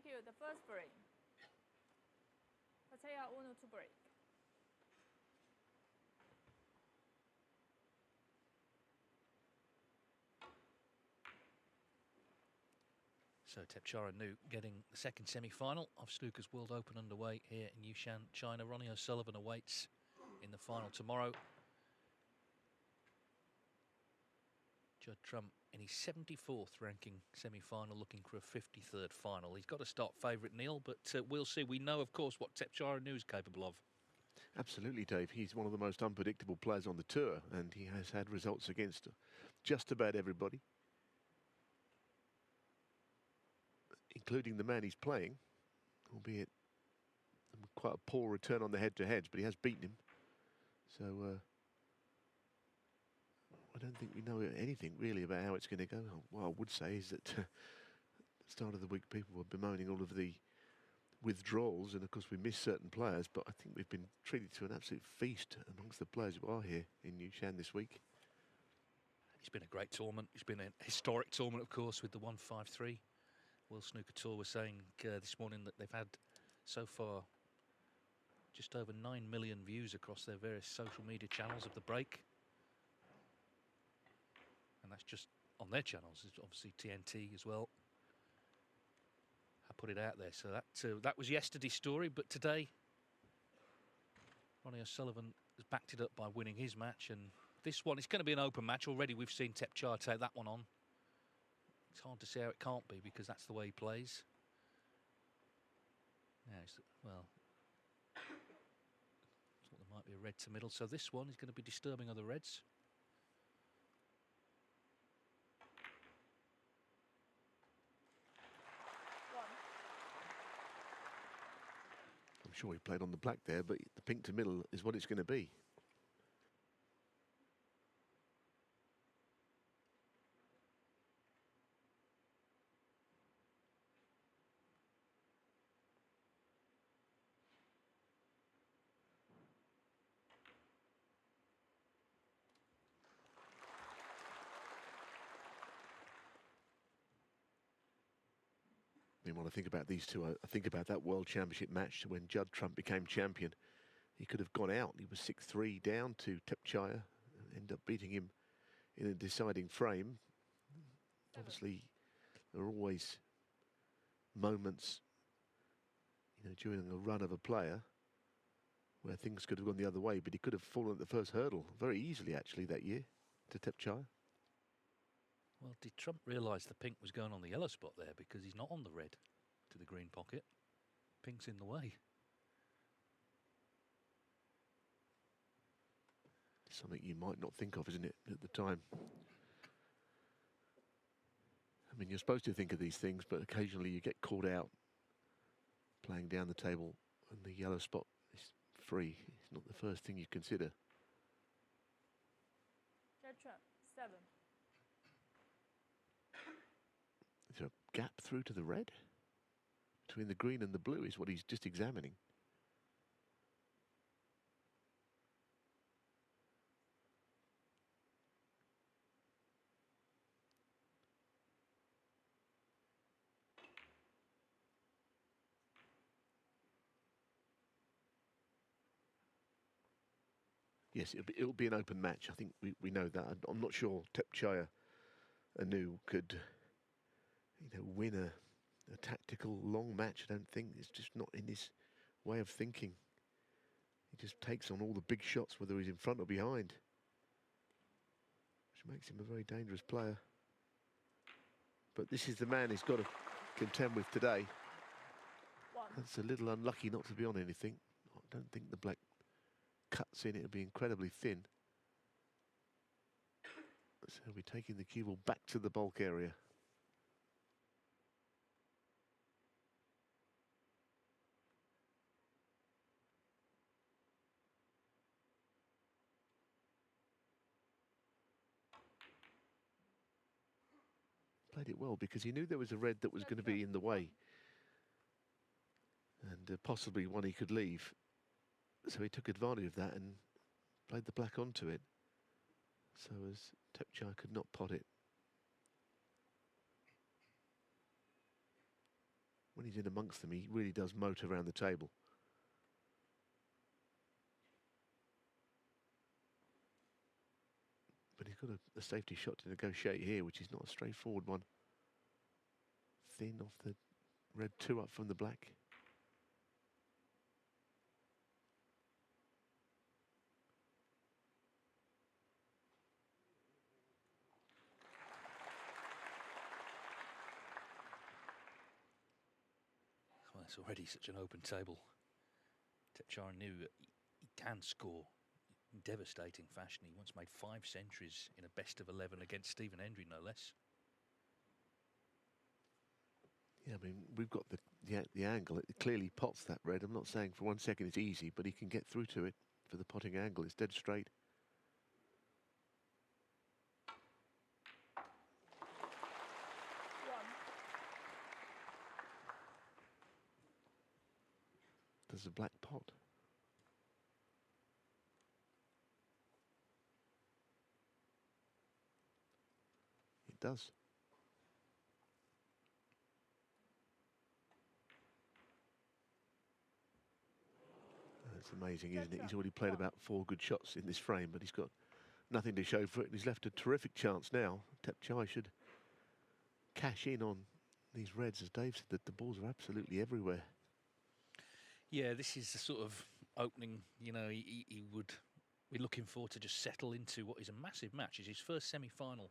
Thank you. The first break. Thepchaiya Un-Nooh to break. So Thepchaiya Un-Nooh getting the second semi-final of Snooker's World Open underway here in Yushan, China. Ronnie O'Sullivan awaits in the final tomorrow. Judd Trump in his 74th ranking semi-final, looking for a 53rd final. He's got to start favourite, Neil, but we'll see. We know, of course, what Thepchaiya Un-Nooh is capable of. Absolutely, Dave. He's one of the most unpredictable players on the tour, and he has had results against just about everybody, including the man he's playing, albeit quite a poor return on the head-to-heads, but he has beaten him. So I don't think we know anything really about how it's going to go. What I would say is that at the start of the week people were bemoaning all of the withdrawals, and of course we missed certain players, but I think we've been treated to an absolute feast amongst the players who are here in Yushan this week. It's been a great tournament. It's been a historic tournament, of course, with the 153. World Snooker Tour was saying this morning that they've had so far just over 9 million views across their various social media channels of the break. And that's just on their channels. It's obviously TNT as well. I put it out there. So that was yesterday's story. But today, Ronnie O'Sullivan has backed it up by winning his match. And this one, it's going to be an open match. Already we've seen Thepchaiya take that one on. It's hard to see how it can't be, because that's the way he plays. Yeah, well, I thought there might be a red to middle. So this one is going to be disturbing other reds. I'm sure he played on the black there, but the pink to middle is what it's going to be. I mean, when I think about these two, I think about that World Championship match when Judd Trump became champion. He could have gone out. He was 6-3 down to Thepchaiya, and ended up beating him in a deciding frame. Obviously, there are always moments, you know, during a run of a player where things could have gone the other way, but he could have fallen at the first hurdle very easily, actually, that year to Thepchaiya. Well, did Trump realise the pink was going on the yellow spot there, because he's not on the red to the green pocket? Pink's in the way. Something you might not think of, isn't it, at the time? I mean, you're supposed to think of these things, but occasionally you get caught out playing down the table and the yellow spot is free. It's not the first thing you consider. Judd Trump, 7. Is there a gap through to the red? Between the green and the blue is what he's just examining. Yes, it'll be an open match. I think we know that. I'm not sure Thepchaiya Un-Nooh could, you know, win a tactical long match. I don't think. It's just not in his way of thinking. He just takes on all the big shots, whether he's in front or behind, which makes him a very dangerous player. But this is the man he's got to contend with today. That's a little unlucky not to be on anything. I don't think the black cuts in. It'll be incredibly thin. So we're taking the cue ball back to the bulk area. Played it well because he knew there was a red that was going to be in the way, and possibly one he could leave. So he took advantage of that and played the black onto it, so as Thepchaiya could not pot it. when he's in amongst them, he really does motor around the table. But he's got a safety shot to negotiate here, which is not a straightforward one. Thin off the red 2 up from the black. Well, it's already such an open table. Thepchaiya Un-Nooh, he can score in devastating fashion. He once made 5 centuries in a best of 11 against Stephen Hendry, no less. Yeah, I mean, we've got the angle. It clearly pots that red. I'm not saying for 1 second it's easy, but he can get through to it for the potting angle. It's dead straight. There's a black pot. It does. It's amazing, isn't it? He's already played about 4 good shots in this frame, but he's got nothing to show for it, and he's left a terrific chance now. Thepchaiya should cash in on these reds, as Dave said, that the balls are absolutely everywhere. Yeah, this is the sort of opening, you know, he would be looking forward to just settle into what is a massive match. It's his first semi-final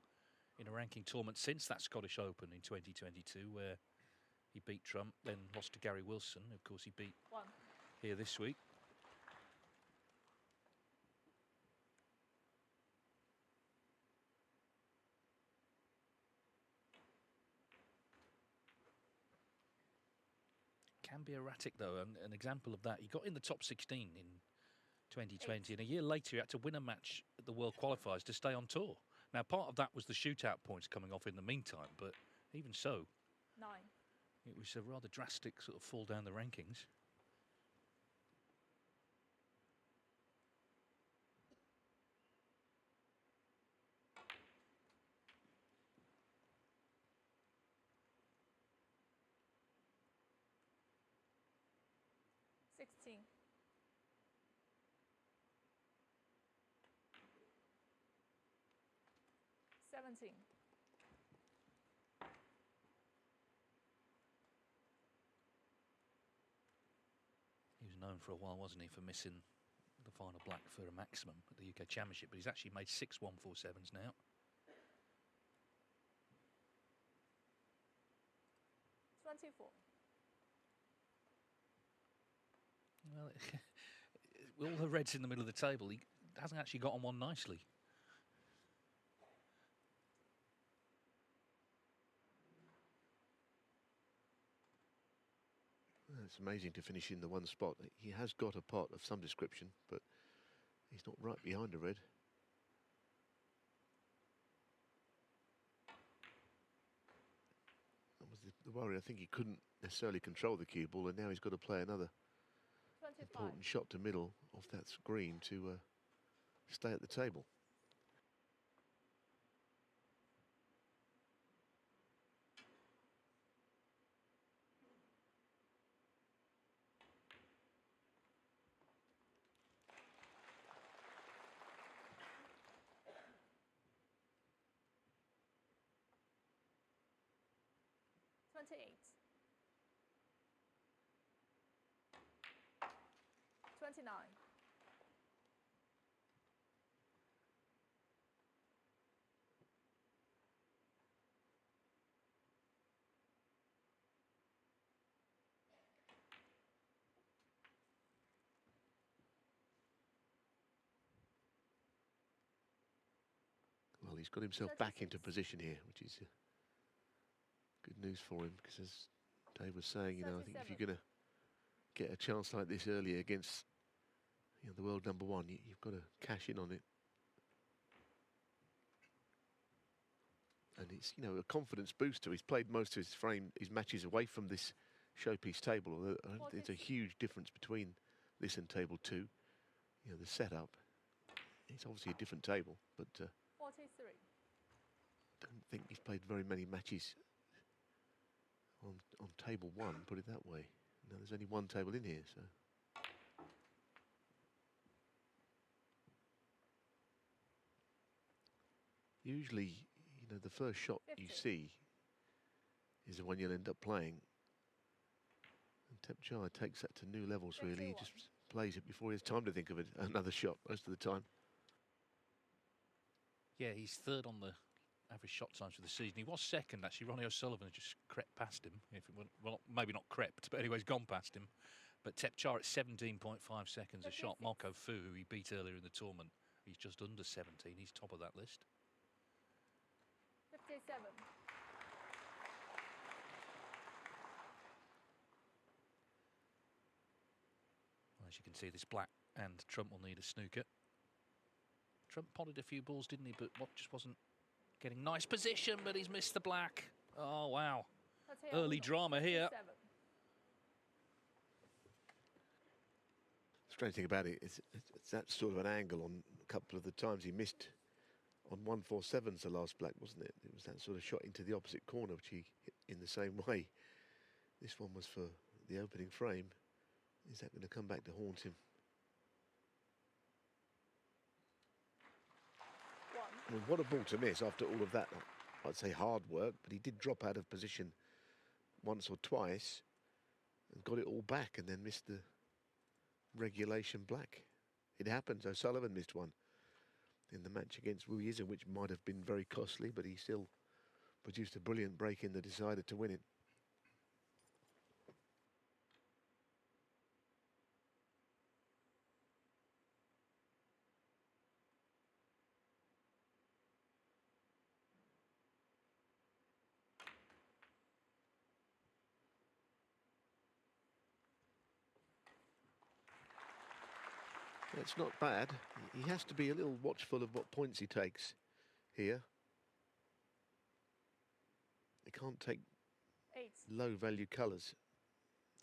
in a ranking tournament since that Scottish Open in 2022, where he beat Trump, then lost to Gary Wilson. Of course, he beat here this week. Can be erratic, though. An example of that, he got in the top 16 in 2020, and a year later he had to win a match at the World Qualifiers to stay on tour. Now, part of that was the shootout points coming off in the meantime, but even so, 9. It was a rather drastic sort of fall down the rankings. Seventeen. He was known for a while, wasn't he, for missing the final black for a maximum at the UK Championship, but he's actually made 6 147s now. Well, all the reds in the middle of the table, he hasn't actually got on one nicely. It's amazing to finish in the one spot. He has got a pot of some description, but he's not right behind a red. That was the worry. I think he couldn't necessarily control the cue ball, and now he's got to play another 25. important shot to middle off that green to stay at the table. $28. 29. Well, he's got himself back into position here, which is good news for him, because as Dave was saying, you know, I think if you're going to get a chance like this earlier against, you know, the world number 1, you've got to cash in on it. And it's, you know, a confidence booster. He's played most of his matches away from this showpiece table, although I don't think there's a huge difference between this and table 2. You know, the setup, it's obviously a different table, but 43. I don't think he's played very many matches on table one, put it that way. No, there's only one table in here, so. Usually, you know, the first shot 50. you see is the one you'll end up playing. And Thepchaiya takes that to new levels, really. He 51. just plays it before he has time to think of it. Another shot most of the time. Yeah, he's third on the average shot times for the season. He was second, actually. Ronnie O'Sullivan just crept past him. If it went, well, maybe not crept, but anyway, he's gone past him. But Thepchaiya at 17.5 seconds a shot. 56. Marco Fu, who he beat earlier in the tournament, he's just under 17. He's top of that list. 57. As you can see, this black and Trump will need a snooker. Trump potted a few balls, didn't he? But what just wasn't getting nice position, but he's missed the black. Oh, wow. Thepchaiya Early Un-Nooh, drama here. 57. Strange thing about it is it's that sort of an angle on a couple of the times he missed. On 147's the last black, wasn't it? It was that sort of shot into the opposite corner, which he hit in the same way. This one was for the opening frame. Is that going to come back to haunt him? I mean, what a ball to miss after all of that. I'd say hard work, but he did drop out of position once or twice and got it all back and then missed the regulation black. It happens. O'Sullivan missed one in the match against Ruiz, which might have been very costly, but he still produced a brilliant break in that decided to win it. It's not bad. He has to be a little watchful of what points he takes here. He can't take 8. low value colours.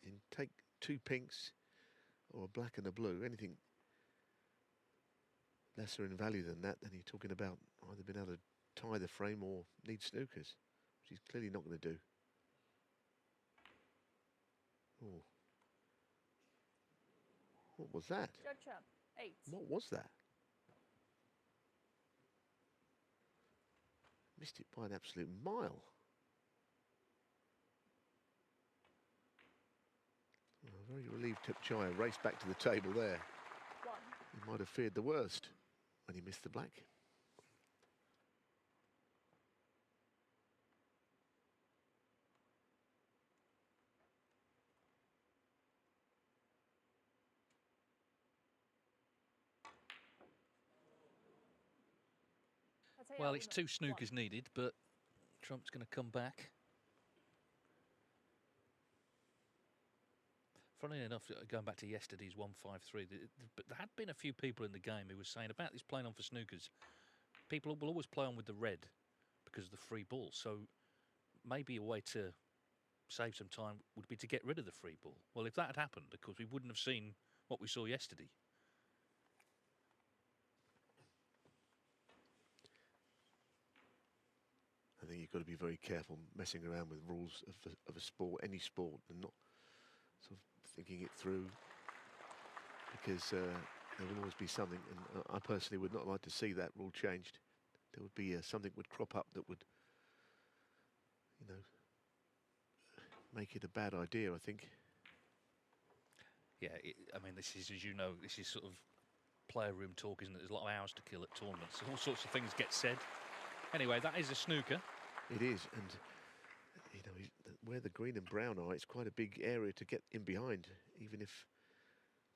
He can take two pinks or a black and a blue, anything lesser in value than that, then you're talking about either being able to tie the frame or need snookers, which he's clearly not going to do. Oh. What was that? Judd, 8. What was that? Missed it by an absolute mile. Oh, very relieved Thepchaiya raced back to the table there. 1. He might have feared the worst when he missed the black. Thepchaiya Well, it's two Un-Nooh, 1. snookers needed, but Trump's going to come back. Funnily enough, going back to yesterday's 153, but there had been a few people in the game who were saying about this playing on for snookers. People will always play on with the red because of the free ball. So maybe a way to save some time would be to get rid of the free ball. Well, if that had happened, of course, we wouldn't have seen what we saw yesterday. I think you've got to be very careful messing around with rules of a sport, any sport, and not sort of thinking it through, because there will always be something, and I personally would not like to see that rule changed. There would be something would crop up that would, you know, make it a bad idea, I think. Yeah, I mean, this is, as you know, this is sort of player room talk, isn't it? There's a lot of hours to kill at tournaments. All sorts of things get said. Anyway, that is a snooker. It is, and you know, where the green and brown are, it's quite a big area to get in behind, even if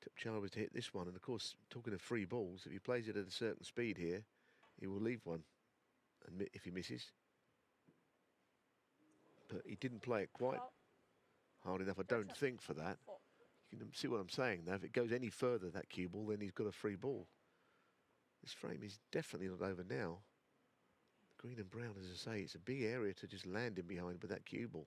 Thepchaiya was to hit this one. And of course, talking of free balls, if he plays it at a certain speed here, he will leave one, and if he misses. But he didn't play it quite hard enough, I don't think, for that. 4. You can see what I'm saying now. If it goes any further, that cue ball, then he's got a free ball. This frame is definitely not over now. Green and brown, as I say, it's a big area to just land in behind with that cue ball.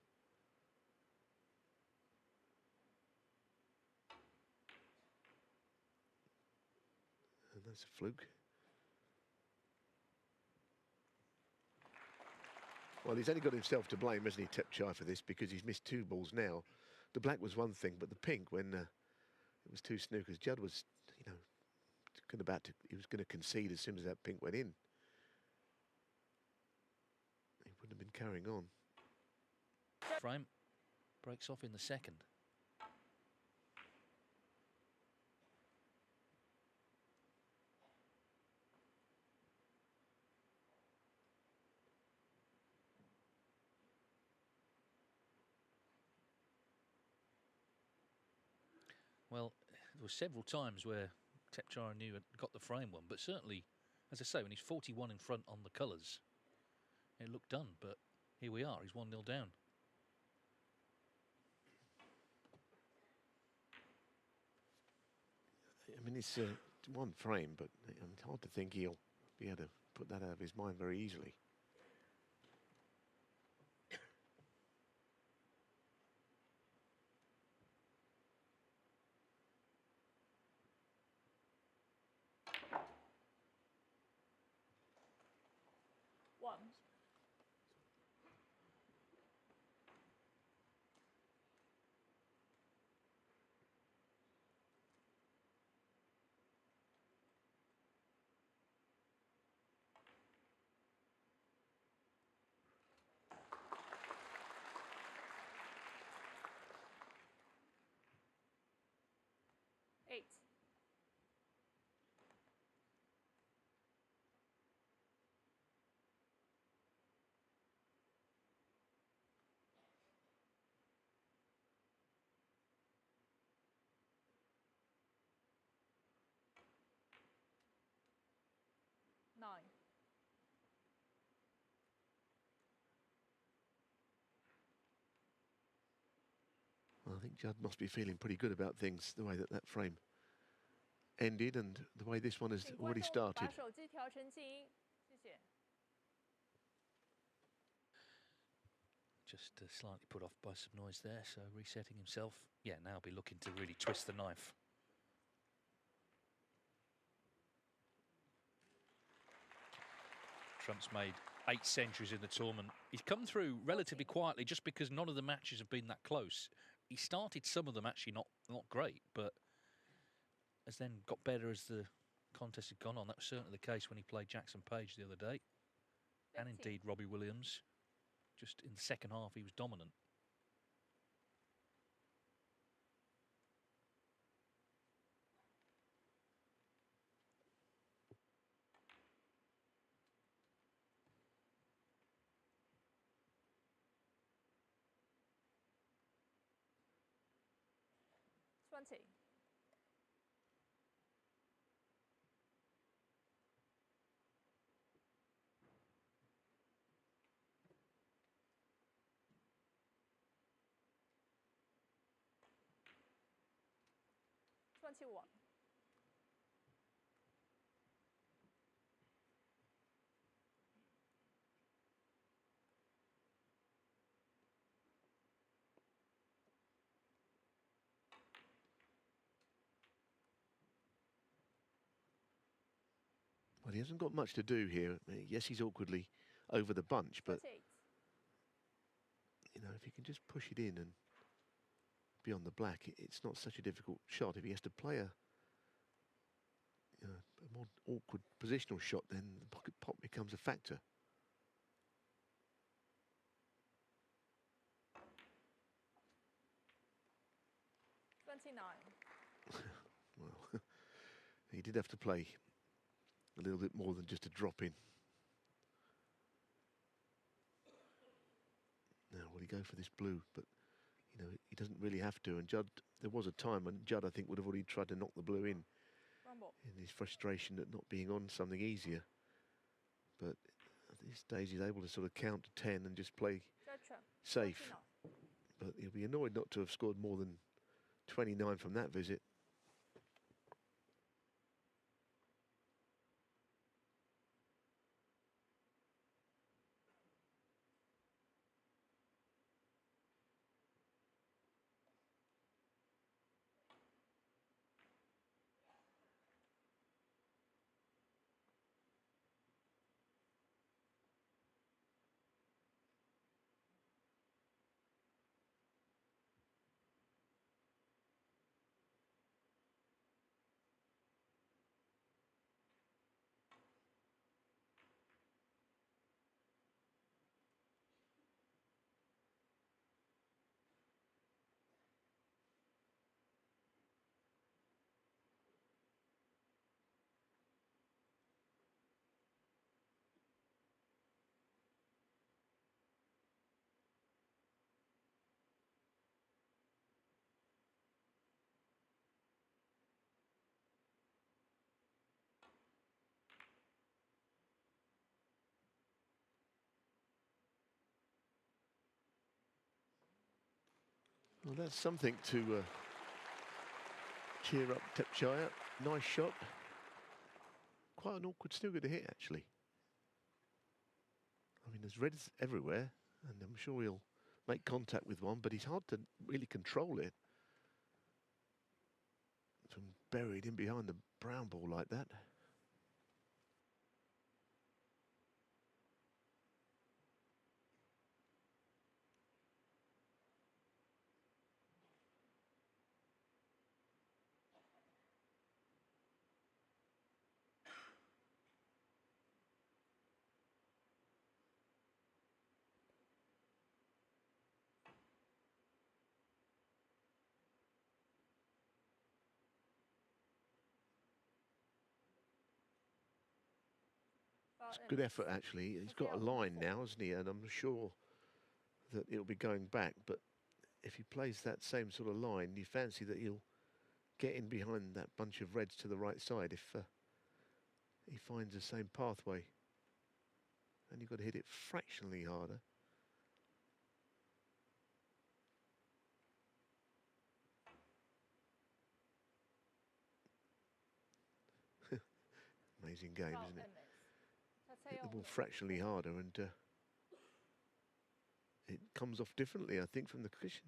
And that's a fluke. Well, he's only got himself to blame, hasn't he, Thepchaiya, for this, because he's missed 2 balls now. The black was one thing, but the pink, when it was 2 snookers, Judd was, you know, he was going to concede as soon as that pink went in. He wouldn't have been carrying on. Frame breaks off in the second. Well, there were several times where Thepchaiya Un-Nooh had got the frame one, but certainly, as I say, when he's 41 in front on the colours, it looked done, but here we are, he's 1-0 down. I mean, it's one frame, but it's hard to think he'll be able to put that out of his mind very easily. One. Eight. Nine. Well, I think Judd must be feeling pretty good about things, the way that frame ended and the way this one has already started. 把手机调成静音，谢谢。 Just slightly put off by some noise there, so resetting himself. Yeah, now be looking to really twist the knife. Trump's made 8 centuries in the tournament. He's come through relatively quietly just because none of the matches have been that close. He started some of them actually not great, but has then got better as the contest had gone on. That was certainly the case when he played Jackson Page the other day. 15. And indeed Robbie Williams. Just in the second half, he was dominant. Twenty. 21. 'Well, he hasn't got much to do here. Yes, he's awkwardly over the bunch, but 28. you know, if he can just push it in and be on the black, it's not such a difficult shot. If he has to play a more awkward positional shot, then the pocket pop becomes a factor. Well, he did have to play a little bit more than just a drop in. Now, will he go for this blue? But, you know, he doesn't really have to. And Judd, there was a time when Judd, I think, would have already tried to knock the blue in his frustration at not being on something easier. But these days he's able to sort of count to 10 and just play safe. But he'll be annoyed not to have scored more than 29 from that visit. Well, that's something to cheer up Thepchaiya. Nice shot. Quite an awkward snooker to hit, actually. I mean, there's reds everywhere, and I'm sure he'll make contact with one, but he's hard to really control it. From buried in behind the brown ball like that. It's a good effort, actually. He's got a line now, hasn't he? And I'm sure that it'll be going back. But if he plays that same sort of line, you fancy that he'll get in behind that bunch of reds to the right side if he finds the same pathway. And you've got to hit it fractionally harder. Amazing game, isn't it? Hit the ball fractionally harder, and it comes off differently, I think, from the cushion.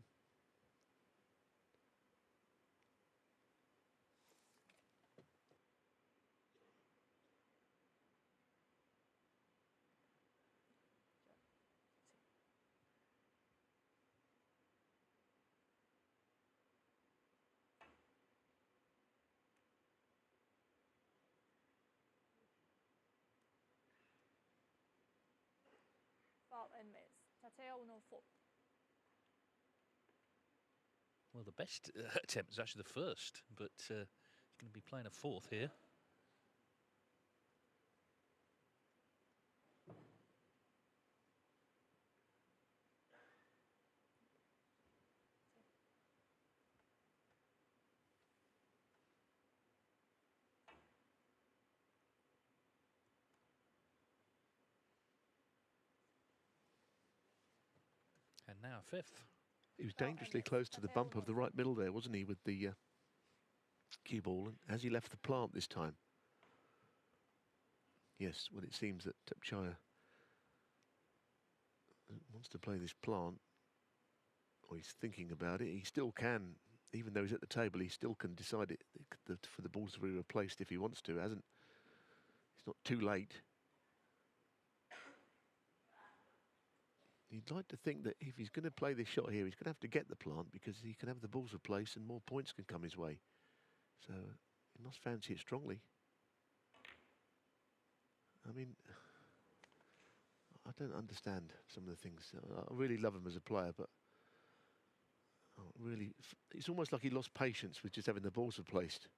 And miss. Thepchaiya Un-Nooh 4. Well, the best attempt is actually the first, but he's going to be playing a fourth here. And now fifth. He was dangerously close to the bump of the right middle there, wasn't he, with the cue ball, and as he left the plant this time. Yes, well, it seems that Thepchaiya wants to play this plant, or he's thinking about it. He still can, even though he's at the table, he still can decide it for the balls to be replaced if he wants to. It's not too late. You'd like to think that if he's going to play this shot here, he's going to have to get the plant, because he can have the balls replaced and more points can come his way. So he must fancy it strongly. I mean, I don't understand some of the things. I really love him as a player, but really, it's almost like he lost patience with just having the balls replaced.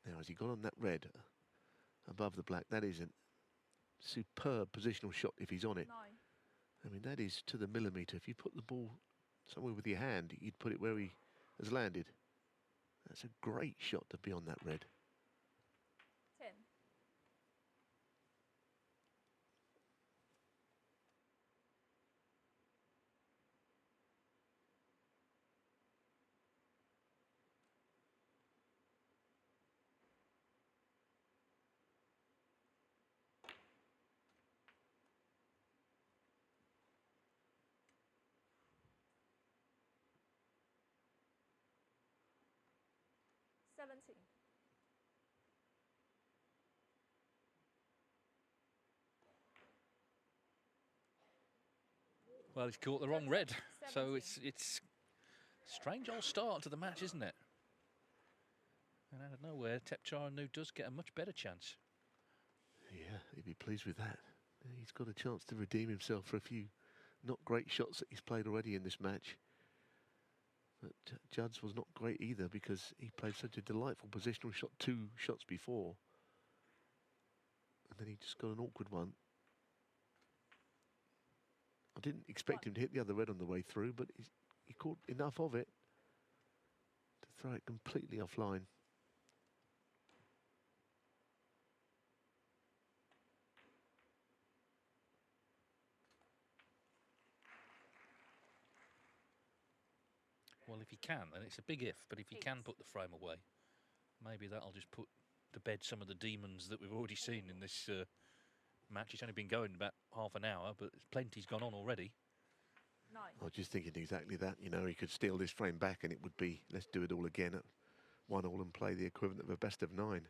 Now, has he gone on that red above the black? That is a superb positional shot if he's on it. 9. I mean, that is to the millimetre. If you put the ball somewhere with your hand, you'd put it where he has landed. That's a great shot to be on that red. 10. 20. Well, he's caught the wrong red, so 17. it's strange old start to the match, isn't it? And out of nowhere, Thepchaiya Un-Nooh does get a much better chance. Yeah, he'd be pleased with that. He's got a chance to redeem himself for a few not great shots that he's played already in this match. But Judd's was not great either because he played such a delightful positional shot 2 shots before. And then he just got an awkward one. I didn't expect him to hit the other red on the way through, but he caught enough of it to throw it completely offline. Well, if he can, and it's a big if, but if he can put the frame away, maybe that'll just put to bed some of the demons that we've already seen in this match. It's only been going about half an hour, but plenty's gone on already. 9. I was just thinking exactly that. You know, he could steal this frame back and it would be, let's do it all again at 1-1 and play the equivalent of a best of 9.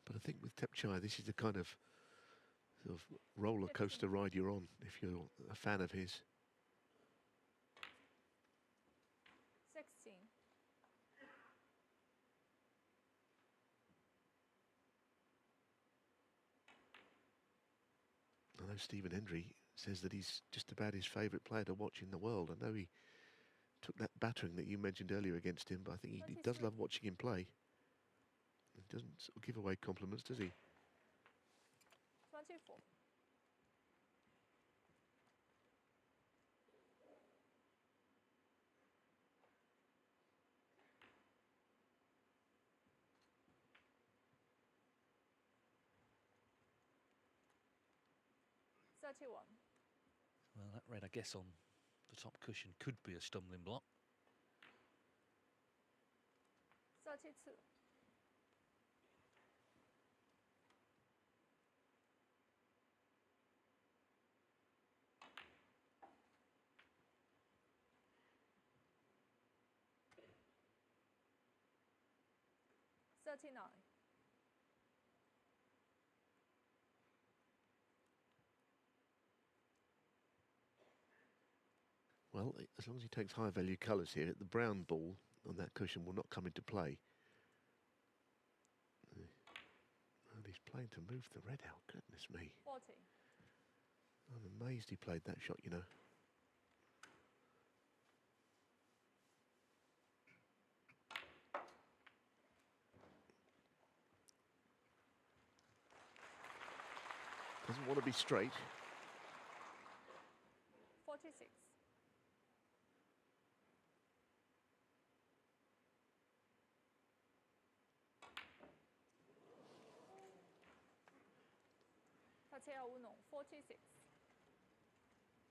But I think with Thepchaiya, this is the kind of sort of roller coaster ride you're on if you're a fan of his. 16. I know Stephen Hendry says that he's just about his favourite player to watch in the world. I know he took that battering that you mentioned earlier against him, but I think he does love watching him play. He doesn't sort of give away compliments, does he? 24. Thirty-one. Well, that red, I guess, on the top cushion could be a stumbling block. 32. $39. Well, as long as he takes high value colours here, the brown ball on that cushion will not come into play. And he's playing to move the red out, goodness me. 40. I'm amazed he played that shot, you know. Doesn't want to be straight. 46. Thepchaiya Un-Nooh, 46.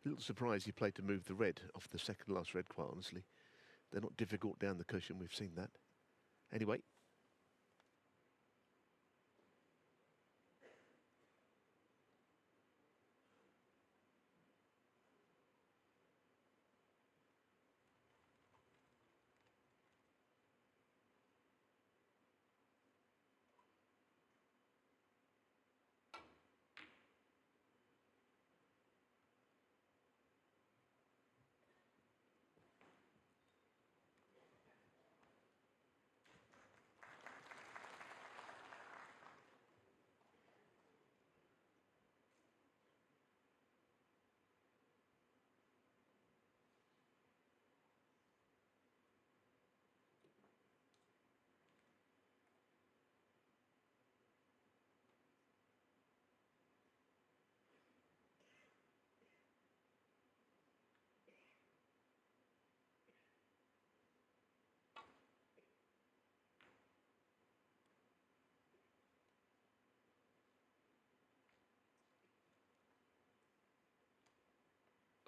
A little surprised he played to move the red off the second last red, quite honestly. They're not difficult down the cushion, we've seen that. Anyway.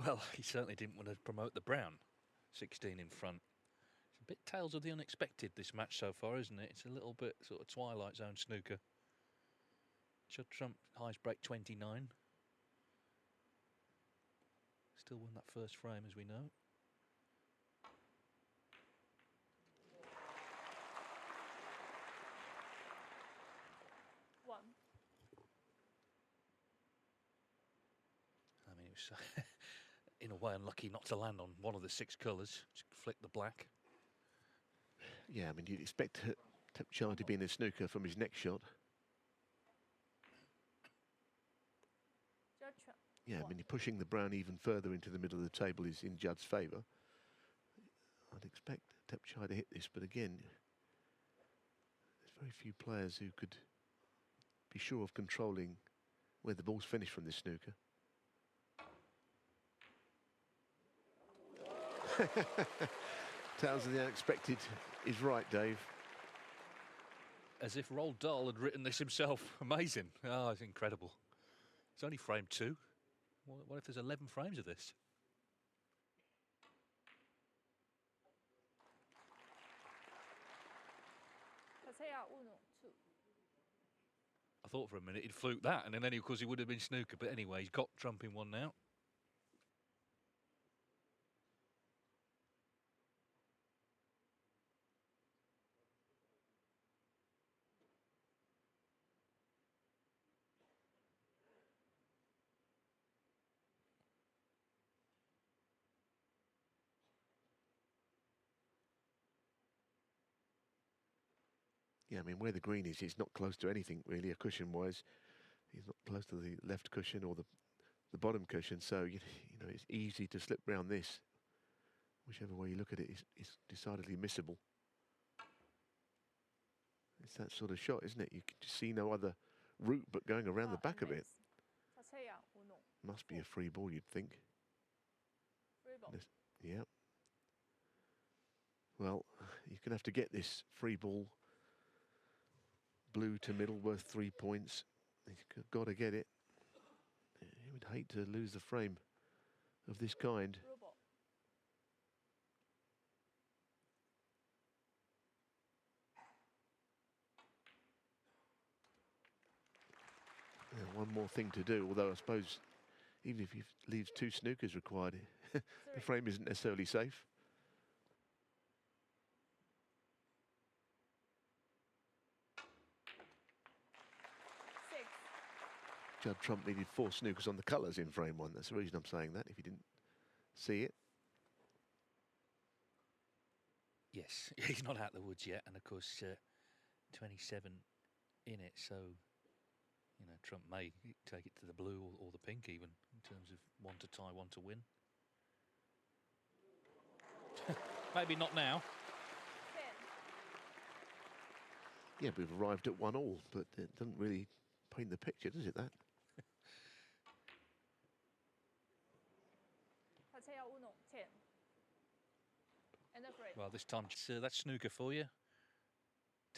Well, he certainly didn't want to promote the brown. 16 in front. It's a bit tales of the unexpected, this match so far, isn't it? It's a little bit sort of Twilight Zone snooker. Judd Trump, highest break 29. Still won that first frame, as we know. One. I mean, it was in a way unlucky not to land on one of the 6 colours. Just flick the black. Yeah, I mean, you'd expect Thepchaiya to be in the snooker from his next shot. Judd. Yeah, I mean, you're pushing the brown even further into the middle of the table is in Judd's favour. I'd expect Thepchaiya to hit this, but again, there's very few players who could be sure of controlling where the ball's finished from this snooker. Tales of the unexpected is right, Dave. As if Roald Dahl had written this himself. Amazing. Oh, it's incredible. It's only frame 2. What if there's 11 frames of this? Thepchaiya Un-Nooh 2. I thought for a minute he'd fluked that, and then of course he would have been snooker. But anyway, he's got trump in one now. Yeah, I mean, where the green is, it's not close to anything really, cushion-wise. He's not close to the left cushion or the bottom cushion, so you know it's easy to slip round this. Whichever way you look at it, it's decidedly missable. It's that sort of shot, isn't it? You can just see no other route but going around the back of it. Thepchaiya Un-Nooh. Must be a free ball, you'd think. Free ball. Yeah. Well, you're going to have to get this free ball blue to middle worth 3 points. You've got to get it. You would hate to lose the frame of this kind. Blue ball. Yeah, one more thing to do, although I suppose even if you leaves 2 snookers required, the frame isn't necessarily safe. Judd Trump needed 4 snookers on the colours in frame 1. That's the reason I'm saying that, if you didn't see it. Yes, he's not out of the woods yet, and of course 27 in it, so you know Trump may take it to the blue or the pink even, in terms of 1 to tie, 1 to win. Maybe not now. 10. Yeah, we've arrived at 1-1, but it doesn't really paint the picture, does it, that? Thepchaiya Un-Nooh 10. And a frame. Well, this time that's snooker for you.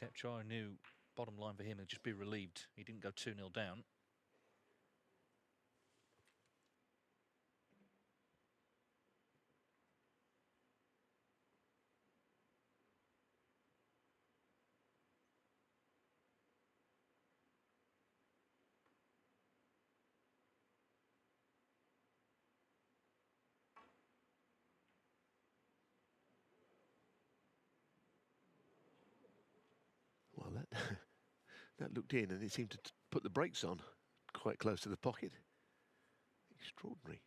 Thepchaiya Un-Nooh, bottom line for him, would just be relieved he didn't go 2-0 down. Well, that that looked in, and it seemed to put the brakes on quite close to the pocket. Extraordinary.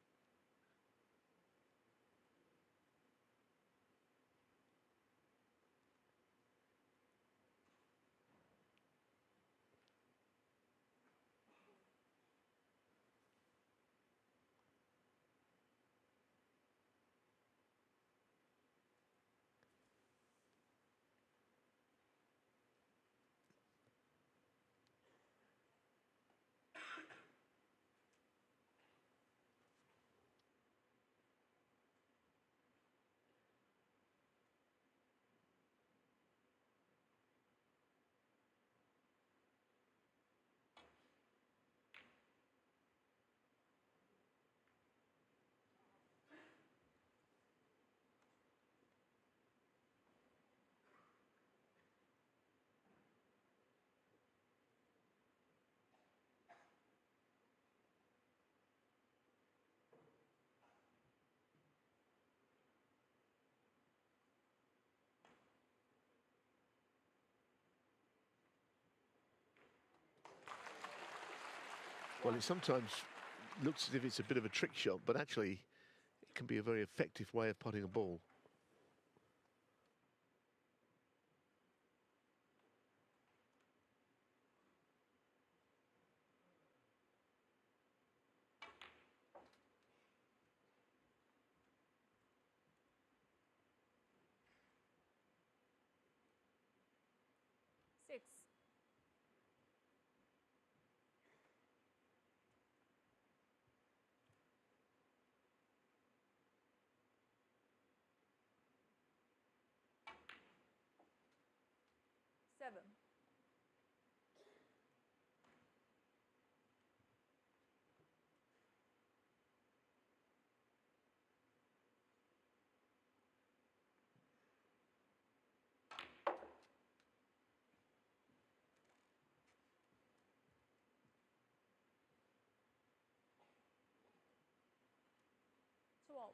Well, it sometimes looks as if it's a bit of a trick shot, but actually it can be a very effective way of putting a ball. Six. Seven. Twelve.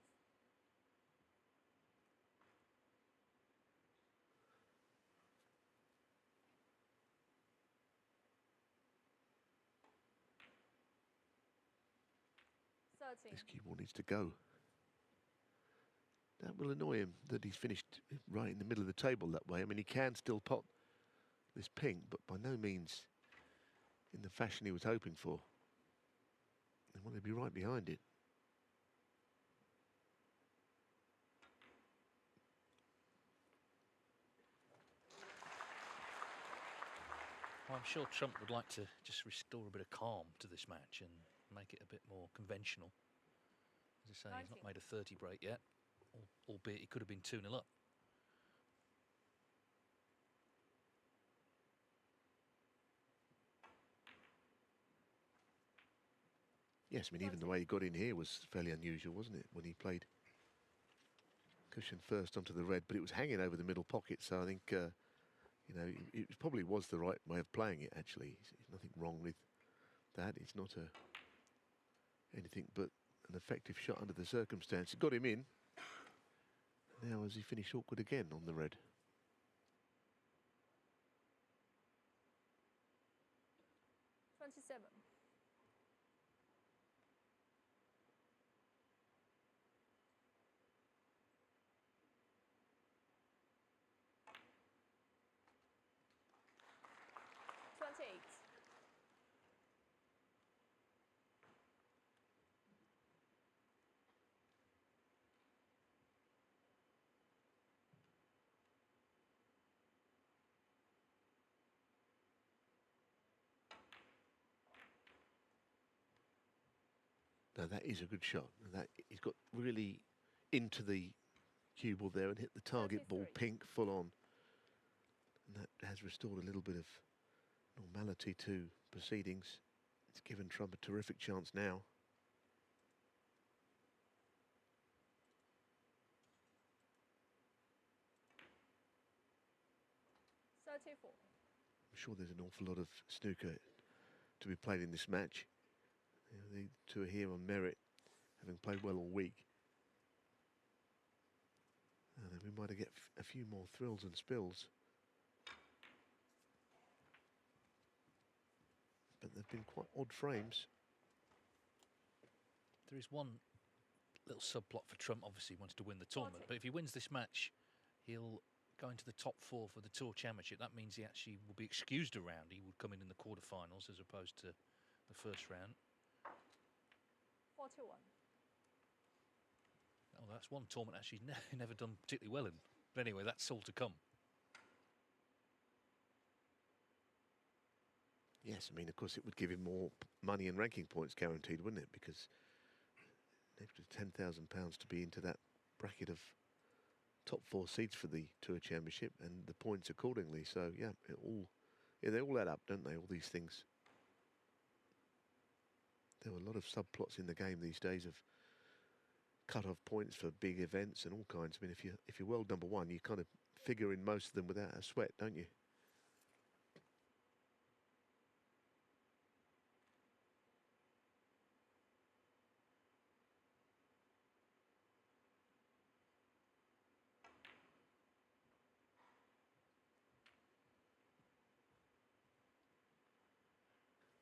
This cue ball needs to go. That will annoy him that he's finished right in the middle of the table that way. I mean, he can still pot this pink, but by no means in the fashion he was hoping for. And want to be right behind it. Well, I'm sure Trump would like to just restore a bit of calm to this match and make it a bit more conventional. As I say, he's not made a 30 break yet, albeit he could have been 2-0 up. Yes, I mean, even the way he got in here was fairly unusual, wasn't it? When he played cushion first onto the red, but it was hanging over the middle pocket, so I think, you know, it probably was the right way of playing it, actually. There's nothing wrong with that. It's not anything but an effective shot under the circumstance. It got him in. Now, has he finished awkward again on the red? 27. No, that is a good shot. That he's got really into the cue ball there and hit the target ball pink full on. And that has restored a little bit of normality to proceedings. It's given Trump a terrific chance now. I'm sure there's an awful lot of snooker to be played in this match. You know, the two are here on merit, having played well all week. And we might get a few more thrills and spills. But they've been quite odd frames. There is one little subplot for Trump. Obviously, he wants to win the tournament. But if he wins this match, he'll go into the top 4 for the Tour Championship. That means he actually will be excused a round. He would come in the quarterfinals as opposed to the first round. 41. Oh, that's one tournament actually never done particularly well in. But anyway, that's all to come. Yes, I mean, of course, it would give him more money and ranking points guaranteed, wouldn't it? Because an extra £10,000 to be into that bracket of top 4 seeds for the Tour Championship and the points accordingly. So, yeah, they all add up, don't they, all these things? There were a lot of subplots in the game these days of cut-off points for big events and all kinds. I mean, if you're world number 1, you kind of figure in most of them without a sweat, don't you?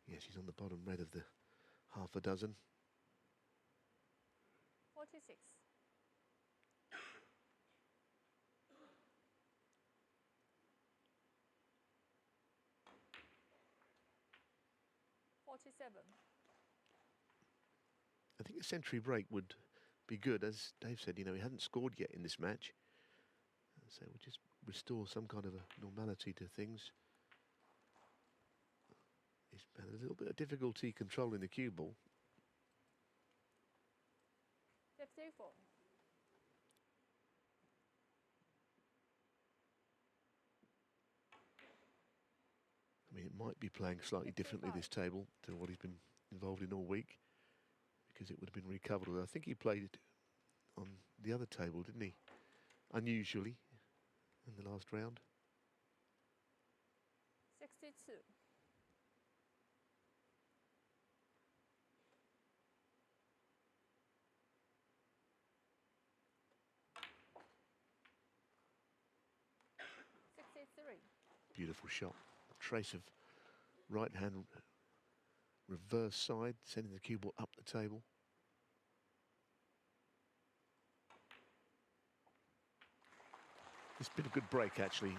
Yes, he's on the bottom red of the half a dozen. 46. 47. I think a century break would be good. As Dave said, you know, he hadn't scored yet in this match. So we'll just restore some kind of a normality to things. He's had a little bit of difficulty controlling the cue ball. 54. I mean, it might be playing slightly differently this table to what he's been involved in all week, because it would have been recovered. I think he played it on the other table, didn't he? Unusually in the last round. 62. Beautiful shot. Trace of right hand reverse side, sending the cue ball up the table. It's been a good break, actually.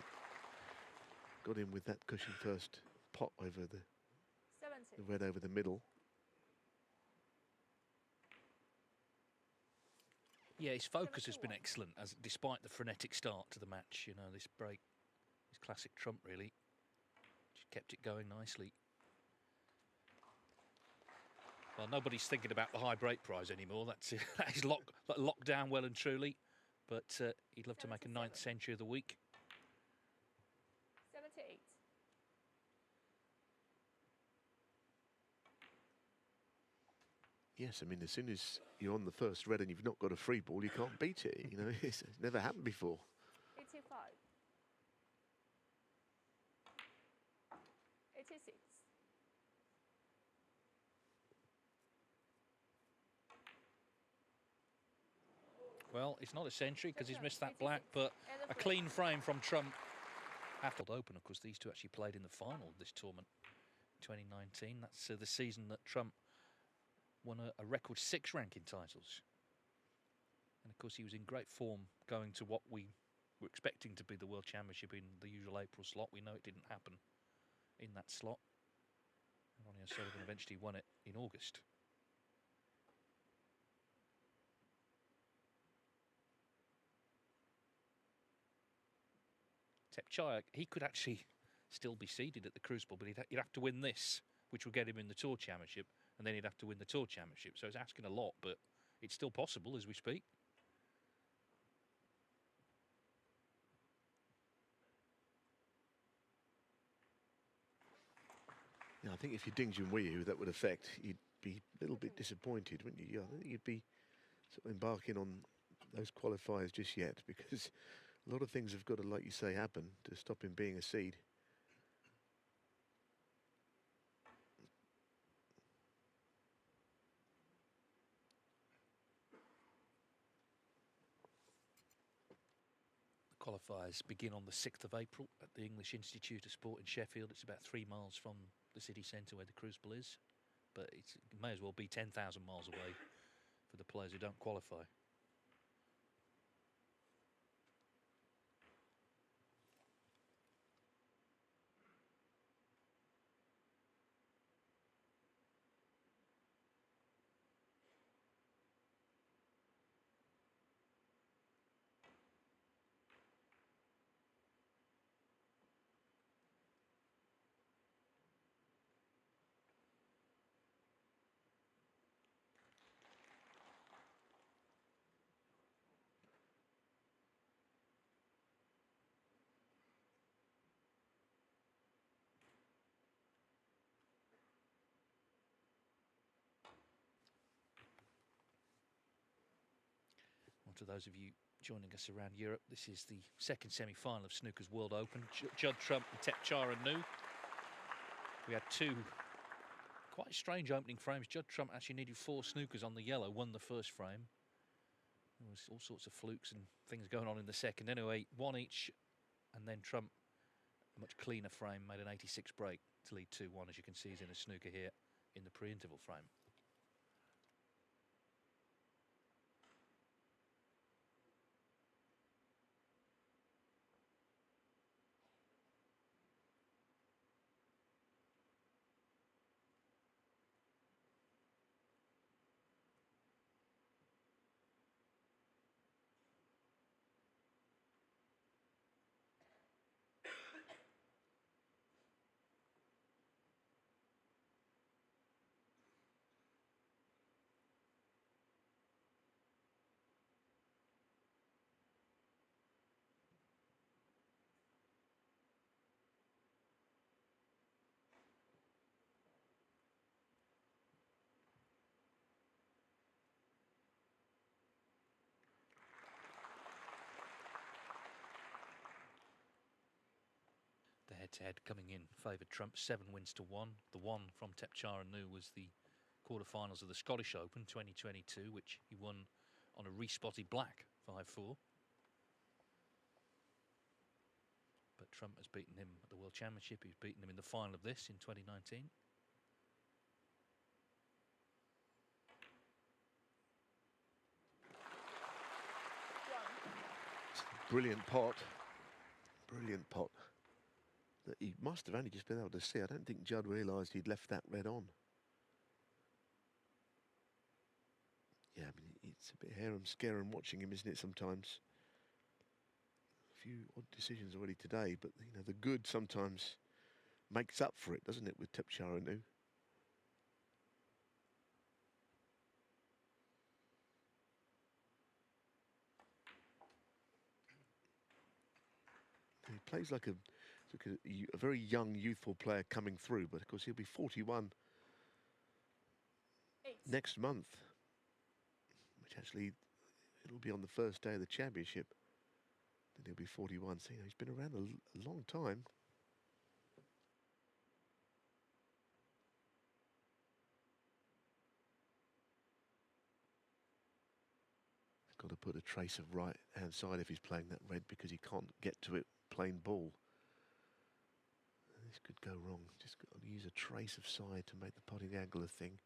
Got in with that cushion first pot over the 70. red over the middle. Yeah, his focus has been excellent, as despite the frenetic start to the match. You know, this break is classic Trump, really. Just kept it going nicely. Well, nobody's thinking about the high break prize anymore. That is locked down well and truly. But he'd love to make a 9th century of the week. 78. Yes, I mean, as soon as you're on the first red and you've not got a free ball, you can't beat it. You know, it's never happened before. 85. 86. Well, it's not a century because he's missed that black, but a clean frame from Trump. After the Open, of course, these two actually played in the final of this tournament, 2019. That's the season that Trump won a record 6 ranking titles. And of course, he was in great form going to what we were expecting to be the World Championship in the usual April slot. We know it didn't happen in that slot. And Ronnie O'Sullivan eventually won it in August. Thepchaiya, he could actually still be seeded at the Crucible, but he'd have to win this, which will get him in the Tour Championship, and then he'd have to win the Tour Championship. So it's asking a lot, but it's still possible as we speak. Yeah, I think if you Ding Junhui, who that would affect, you'd be a little bit disappointed, wouldn't you? Yeah, I don't think you'd be sort of embarking on those qualifiers just yet, because a lot of things have got to, like you say, happen to stop him being a seed. The qualifiers begin on the 6th of April at the English Institute of Sport in Sheffield. It's about 3 miles from the city centre where the Crucible is, but it may as well be 10,000 miles away for the players who don't qualify. To those of you joining us around Europe, this is the second semi-final of Snooker's World Open. Judd Trump and Thepchaiya Un-Nooh. We had 2 quite strange opening frames. Judd Trump actually needed 4 snookers on the yellow, won the first frame. There was all sorts of flukes and things going on in the second. Anyway, 1 each, and then Trump, a much cleaner frame, made an 86 break to lead 2-1, as you can see he's in a snooker here in the pre-interval frame. head-to-head coming in favoured Trump, 7 wins to 1. The one from Thepchaiya Un-Nooh was the quarterfinals of the Scottish Open 2022, which he won on a respotted black 5-4. But Trump has beaten him at the World Championship. He's beaten him in the final of this in 2019. Brilliant pot. Brilliant pot. That he must have only just been able to see. I don't think Judd realised he'd left that red on. Yeah, I mean, it's a bit harum-scarum watching him, isn't it, sometimes? A few odd decisions already today, but, you know, the good sometimes makes up for it, doesn't it, with Thepchaiya Un-Nooh? He plays like a very young, youthful player coming through, but of course he'll be 41 next month, which actually it'll be on the first day of the championship. Then he'll be 41, so you know, he's been around a long time. Got to put a trace of right hand side if he's playing that red, because he can't get to it plain ball. This could go wrong. Just got to use a trace of side to make the potting angle a thing.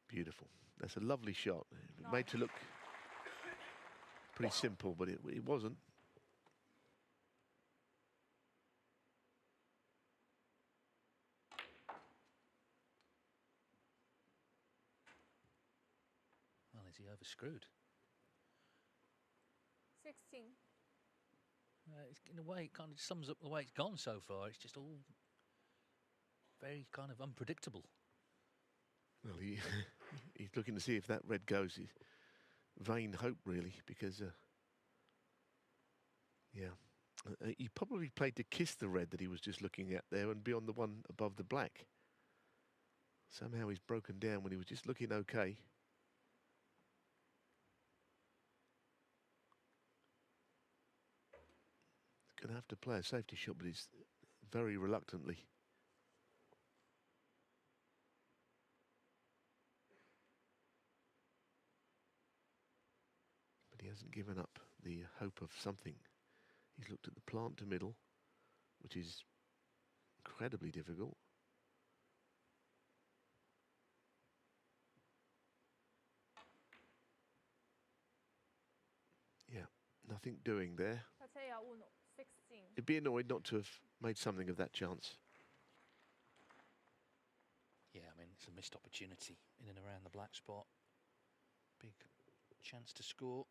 Beautiful. That's a lovely shot. Nice. Made to look pretty simple, but it wasn't. Well, is he overscrewed? 16. In a way, it kind of sums up the way it's gone so far. It's just all very kind of unpredictable. Well, he's looking to see if that red goes. He's vain hope, really, because, he probably played to kiss the red that he was just looking at there and be on the one above the black. Somehow he's broken down when he was just looking okay. Going to have to play a safety shot, but he's very reluctantly. But he hasn't given up the hope of something. He's looked at the plant to middle, which is incredibly difficult. Yeah, nothing doing there. Thepchaiya Un-Nooh, 16. He'd be annoyed not to have made something of that chance. Yeah, I mean, it's a missed opportunity in and around the black spot. Big chance to score.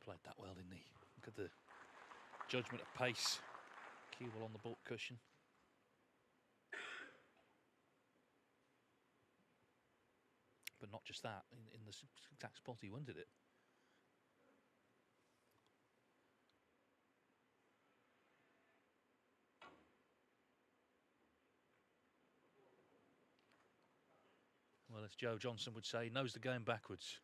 Played that well, didn't he? Look at the judgment of pace. Cue ball on the baulk cushion. But not just that, in the exact spot he wanted it. Well, as Joe Johnson would say, knows the game backwards.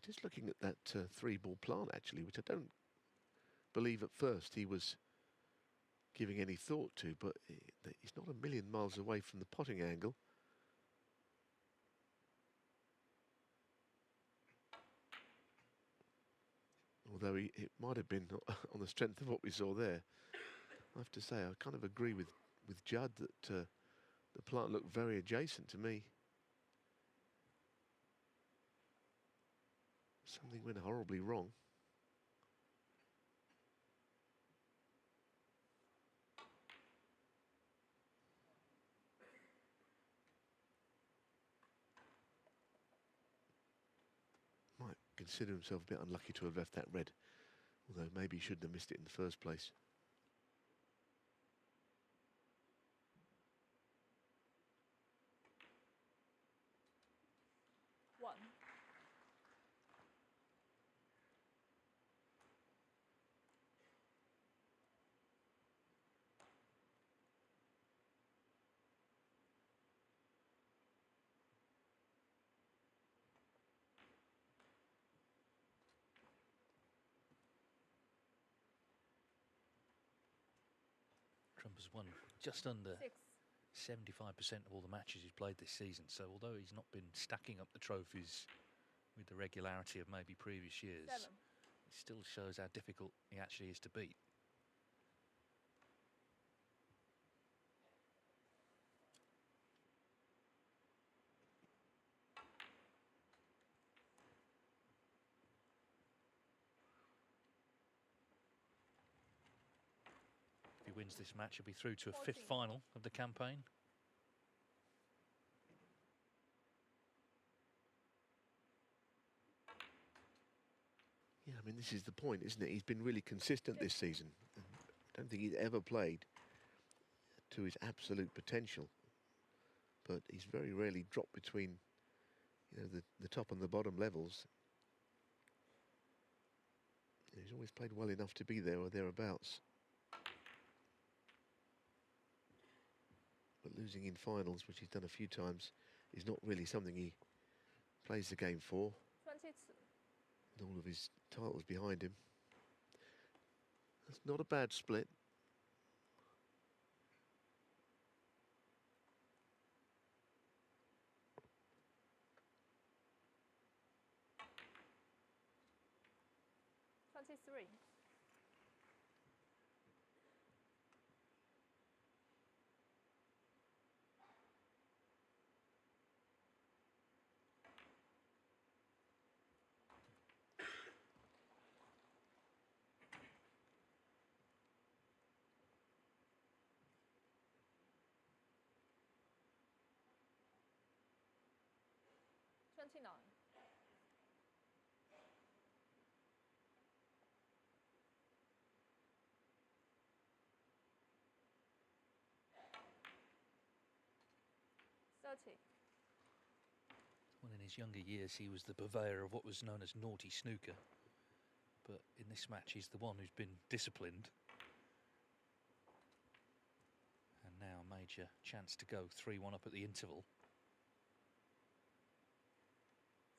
Just looking at that 3-ball plant, actually, which I don't believe at first he was giving any thought to, but he's not a million miles away from the potting angle. although it might have been on the strength of what we saw there. I have to say, I kind of agree with Judd that the plant looked very adjacent to me. Something went horribly wrong. Might consider himself a bit unlucky to have left that red, although maybe he shouldn't have missed it in the first place. One. Trump has won just under 6. 75% of all the matches he's played this season. So although he's not been stacking up the trophies with the regularity of maybe previous years, 7. it still shows how difficult he actually is to beat. If he wins this match, he'll be through to a 5th 14. final of the campaign. Yeah, I mean, this is the point, isn't it? He's been really consistent this season. I don't think he's ever played to his absolute potential, but he's very rarely dropped between, you know, the top and the bottom levels. He's always played well enough to be there or thereabouts. But losing in finals, which he's done a few times, is not really something he plays the game for. 22. And all of his titles behind him. That's not a bad split. Three. $29. Well, in his younger years, he was the purveyor of what was known as naughty snooker. But in this match, he's the one who's been disciplined. And now a major chance to go 3-1 up at the interval.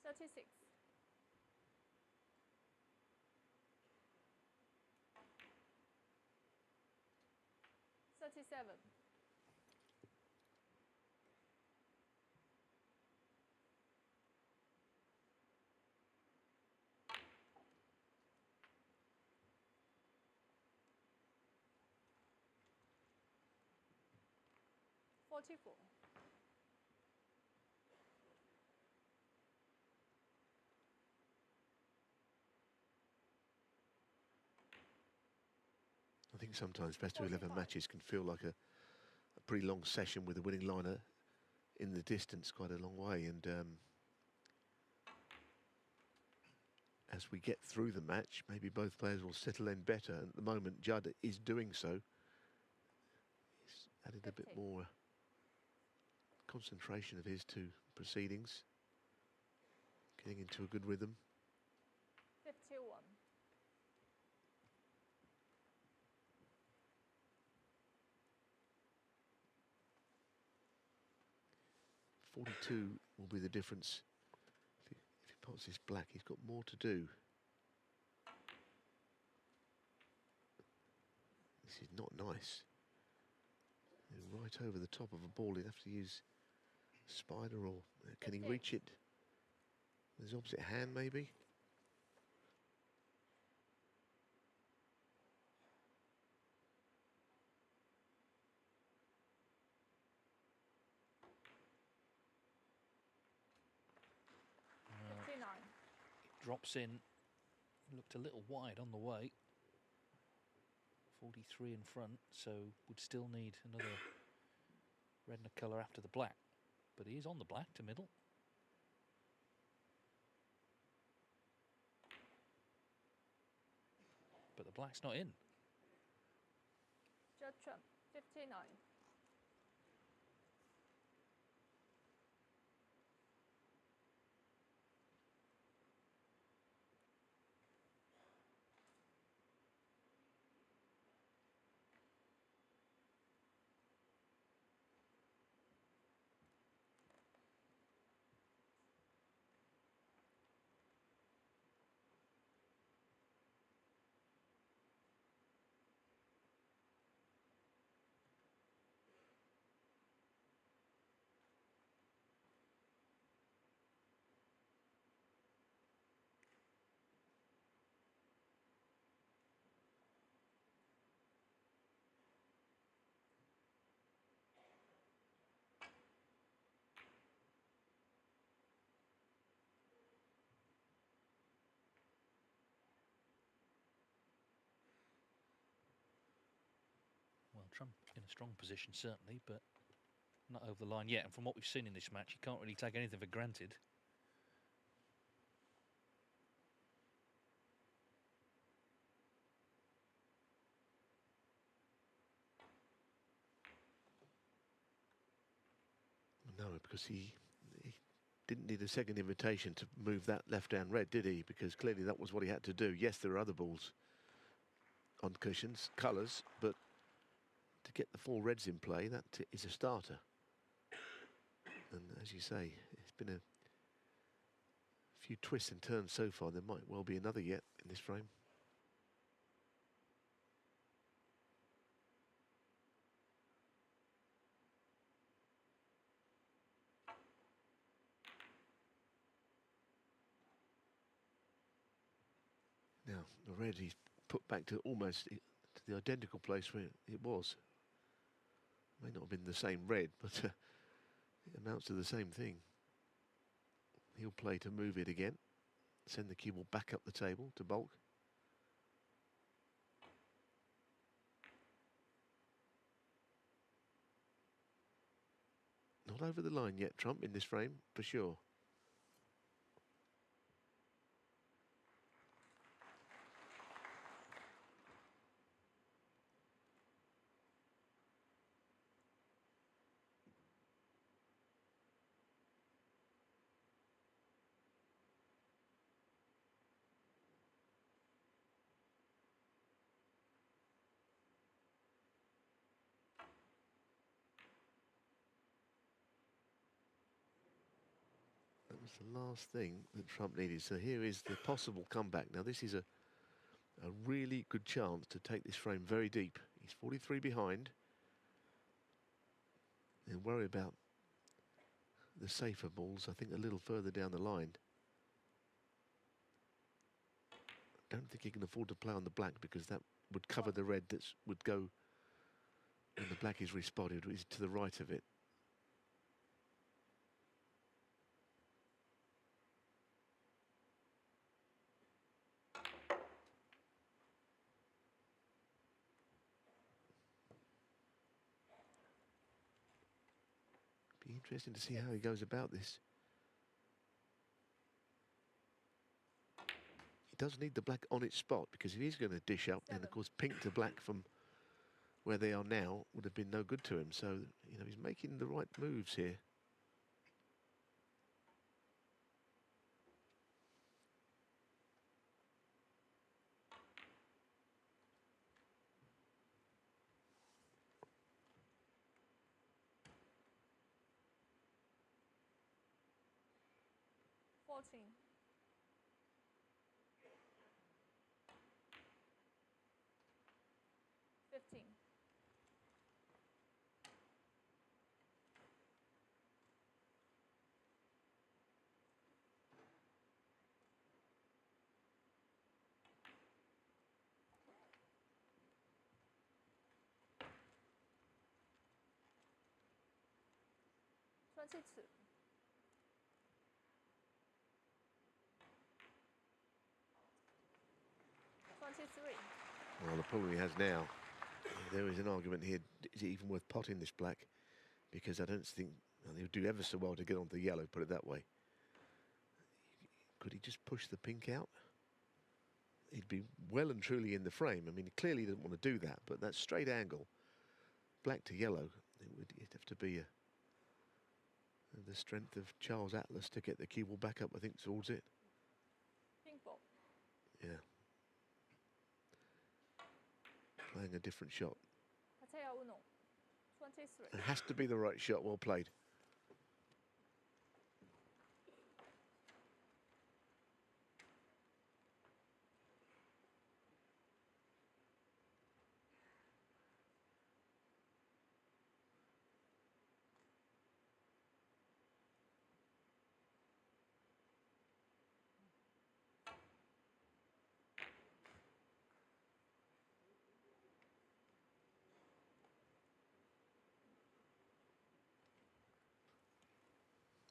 36. 37. 44. I think sometimes best of 11 45. matches can feel like a pretty long session with a winning liner in the distance, quite a long way. And as we get through the match, maybe both players will settle in better. And at the moment, Judd is doing so. He's added a bit 50. more concentration of his to proceedings, getting into a good rhythm. 51. 42 will be the difference. If he pots this black, he's got more to do. This is not nice. Right over the top of a ball, he'd have to use spider, or can he reach it with his opposite hand maybe? drops in. Looked a little wide on the way. 43 in front, so would still need another red and a colour after the black. But he is on the black to middle. But the black's not in. Judd Trump, 59. Well, Trump in a strong position, certainly, but not over the line yet. And from what we've seen in this match, you can't really take anything for granted. No, because he didn't need a second invitation to move that left-hand red, did he? Because clearly that was what he had to do. Yes, there are other balls on cushions, colours, but to get the 4 reds in play, that is a starter. And as you say, it's been a few twists and turns so far. There might well be another yet in this frame. Now, the red he's put back to almost to the identical place where it was. May not have been the same red, but it amounts to the same thing. He'll play to move it again. Send the cue ball back up the table to bulk. Not over the line yet, Trump, in this frame, for sure. That was the last thing that Trump needed. So here is the possible comeback. Now this is a really good chance to take this frame very deep. He's 43 behind. And worry about the safer balls, I think, a little further down the line. Don't think he can afford to play on the black because that would cover the red that would go when the black is respotted, which is to the right of it. Be interesting to see how he goes about this. He does need the black on its spot, because if he's going to dish up, then of course pink to black from where they are now would have been no good to him. So, you know, he's making the right moves here. Fourteen. 15. 22. 23. Well, the problem he has now, there is an argument here, is it even worth potting this black? Because I don't think, well, he'll do ever so well to get onto the yellow, put it that way. Could he just push the pink out? He'd be well and truly in the frame. I mean, he clearly didn't want to do that, but that straight angle, black to yellow, it'd have to be the strength of Charles Atlas to get the cue ball back up, I think, towards it. Pink ball. Yeah. Playing a different shot. Thepchaiya Un-Nooh, 23. It has to be the right shot. Well played.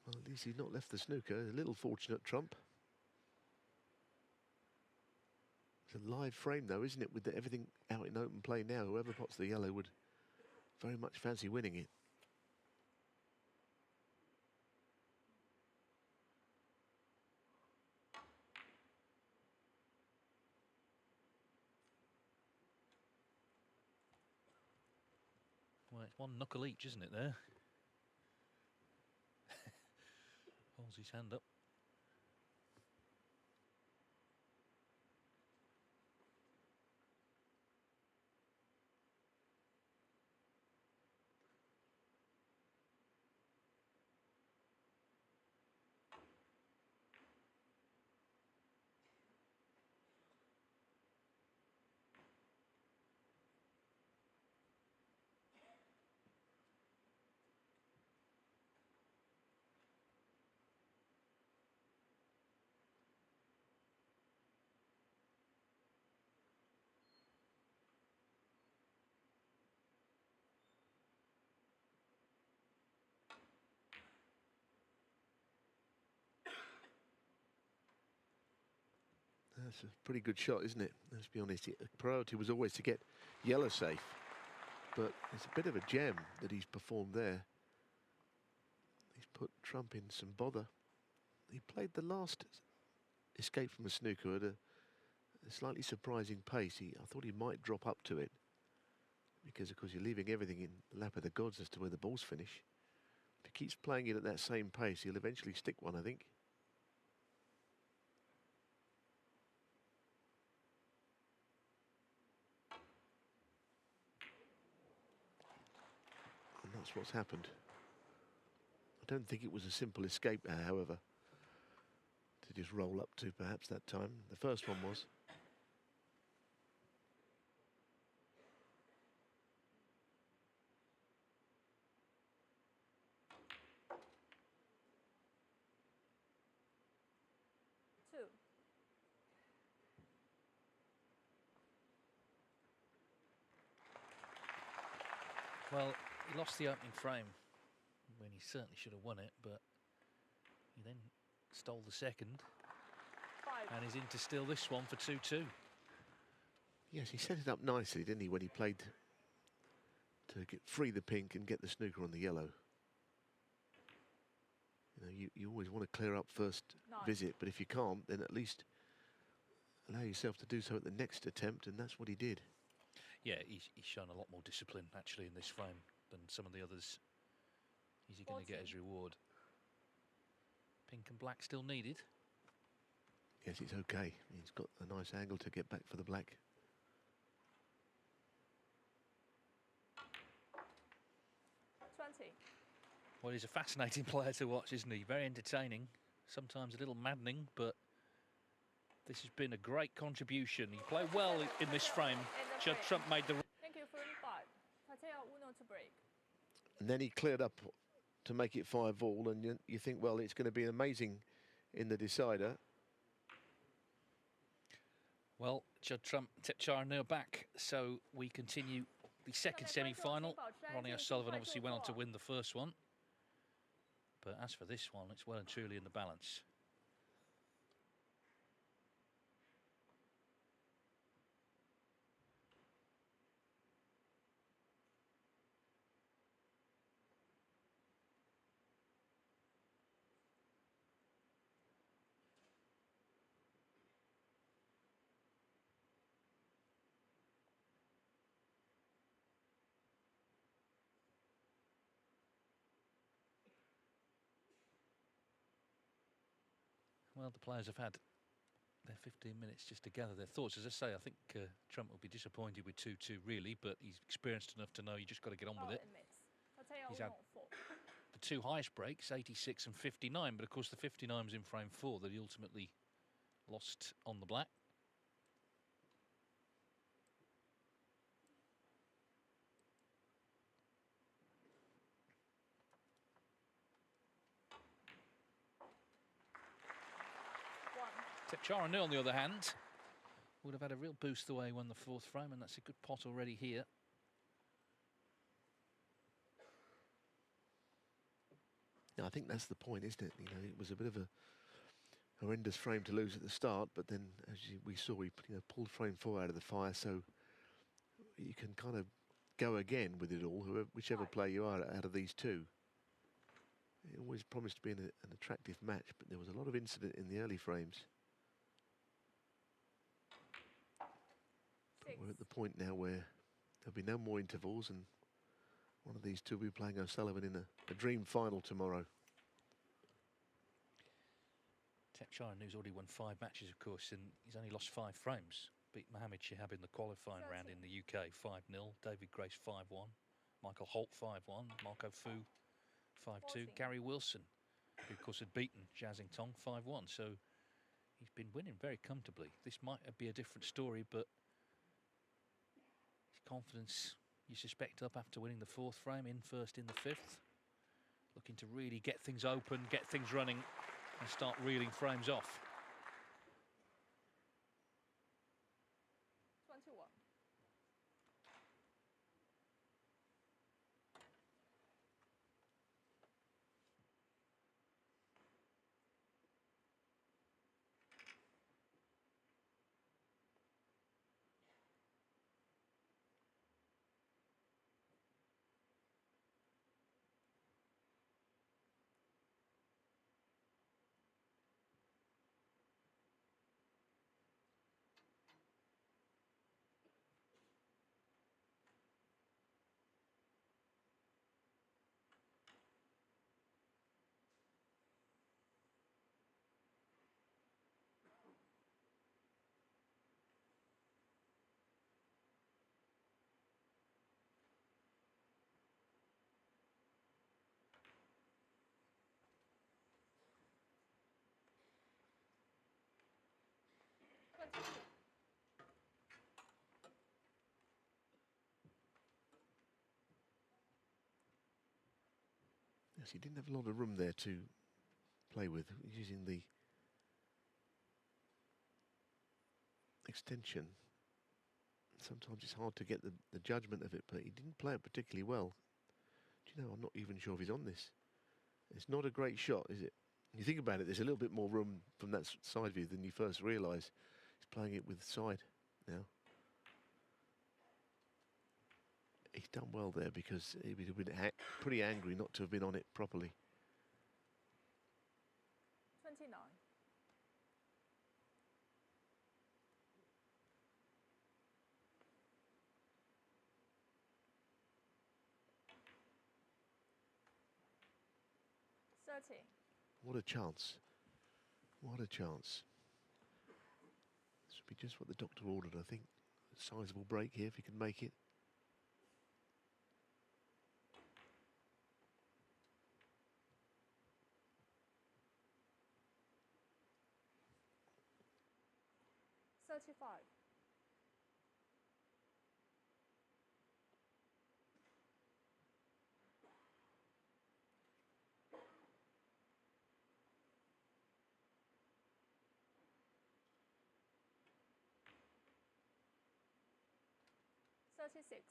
Well, at least he's not left the snooker. A little fortunate trump. It's a live frame, though, isn't it? With everything out in open play now, whoever pots the yellow would very much fancy winning it. Well, it's one knuckle each, isn't it, there? Holds his hand up. That's a pretty good shot, isn't it? Let's be honest. The priority was always to get yellow safe. But it's a bit of a gem that he's performed there. He's put Trump in some bother. He played the last escape from a snooker at a slightly surprising pace. I thought he might drop up to it. Because, of course, you're leaving everything in the lap of the gods as to where the balls finish. If he keeps playing it at that same pace, he'll eventually stick one, I think. And that's what's happened. I don't think it was a simple escape, however, to just roll up to perhaps that time. The first one was. Well, he lost the opening frame when he certainly should have won it, but he then stole the second. 5. And he's in to steal this one for 2-2. Yes, he set it up nicely, didn't he, when he played to free the pink and get the snooker on the yellow. You know, you always want to clear up first 9. visit, but if you can't, then at least allow yourself to do so at the next attempt, and that's what he did. Yeah, he's shown a lot more discipline, actually, in this frame than some of the others. Is he going to get his reward? Pink and black still needed. Yes, it's okay. He's got a nice angle to get back for the black. Well, he's a fascinating player to watch, isn't he? Very entertaining, sometimes a little maddening, but this has been a great contribution. He played well in this frame. Judd Trump made the... Thank you, frame 5. Thepchaiya Un-Nooh to break. And then he cleared up to make it 5-all, and you think, well, it's going to be amazing in the decider. Well, Judd Trump, Thepchaiya Un-Nooh back, so we continue the second semi-final. Ronnie O'Sullivan obviously went on to win the first one. But as for this one, it's well and truly in the balance. Well, the players have had their 15 minutes just to gather their thoughts. As I say, I think Trump will be disappointed with 2-2 really, but he's experienced enough to know you just got to get on with it. Thepchaiya He's had Un-Nooh 4. the two highest breaks, 86 and 59, but of course the 59 was in frame 4 that he ultimately lost on the black. Thepchaiya Un-Nooh, on the other hand, would have had a real boost the way he won the 4th frame, and that's a good pot already here. Yeah, I think that's the point, isn't it? You know, it was a bit of a horrendous frame to lose at the start, but then as we saw, we pulled frame 4 out of the fire, so you can kind of go again with it all, whichever player you are out of these two. It always promised to be an attractive match, but there was a lot of incident in the early frames. We're at the point now where there'll be no more intervals, and one of these two will be playing O'Sullivan in a dream final tomorrow. Thepchaiya Un-Nooh's already won 5 matches, of course, and he's only lost 5 frames. Beat Mohammed Shihab in the qualifying round in the UK 5-0, David Grace 5-1, Michael Holt 5-1, Marco Fu 5-2, Gary Wilson, who of course had beaten Jiazing Tong 5-1. So he's been winning very comfortably. This might be a different story, but his confidence, you suspect, up after winning the 4th frame, in first in the 5th. Looking to really get things open, get things running, and start reeling frames off. 21. Yes, he didn't have a lot of room there to play with, using the extension. Sometimes it's hard to get the judgment of it, but he didn't play it particularly well. Do you know, I'm not even sure if he's on this. It's not a great shot, is it? You think about it, there's a little bit more room from that side view than you first realise. He's playing it with side now. He's done well there, because he would have been pretty angry not to have been on it properly. 29. What a chance. What a chance. This would be just what the doctor ordered, I think. A sizable break here if he can make it. Five. 36.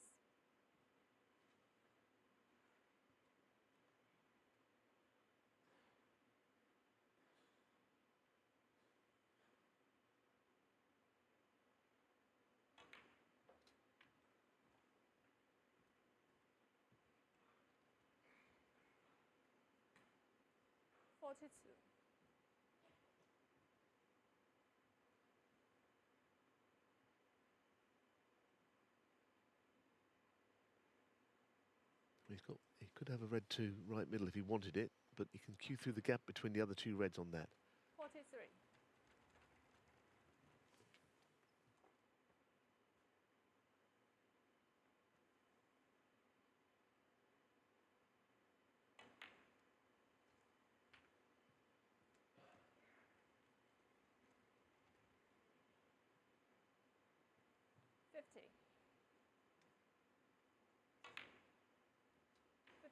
Forty-two. He could have a red 2 right middle if he wanted it, but he can cue through the gap between the other 2 reds on that. 43.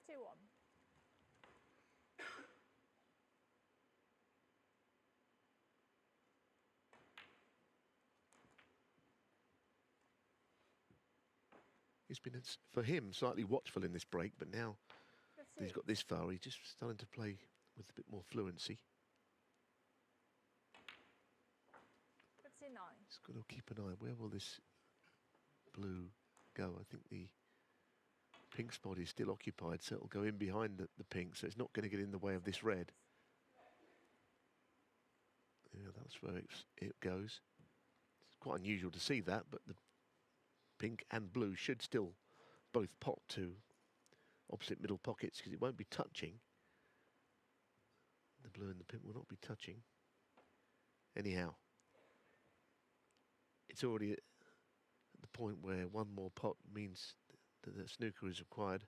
51. He's been, for him, slightly watchful in this break, but now that he's 58. got this far, he's just starting to play with a bit more fluency. 59. He's got to keep an eye. Where will this blue go? I think the pink spot is still occupied, so it'll go in behind the pink, so it's not going to get in the way of this red. Yeah, that's where it goes. It's quite unusual to see that, but the pink and blue should still both pot to opposite middle pockets because it won't be touching. The blue and the pink will not be touching. Anyhow, it's already at the point where one more pot means that the snooker is required.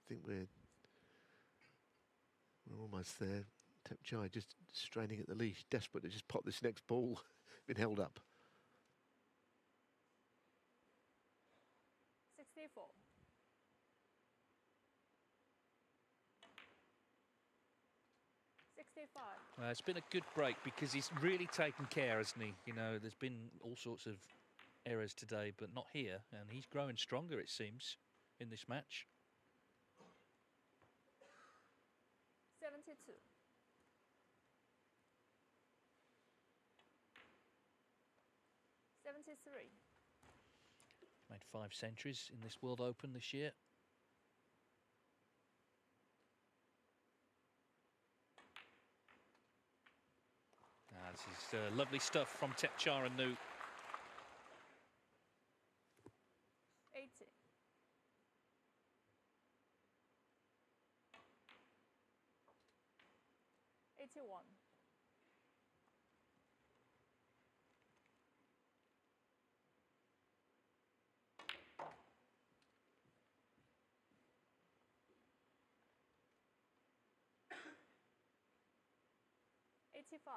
I think we're almost there. Thepchaiya just straining at the leash, desperate to just pot this next ball. Been held up. 64. 65. It's been a good break because he's really taken care, hasn't he? You know, there's been all sorts of errors today, but not here. And he's growing stronger, it seems, in this match. 72. 73. Made 5 centuries in this World Open this year. This is lovely stuff from Thepchaiya Un-Nooh. 80. 81. 85.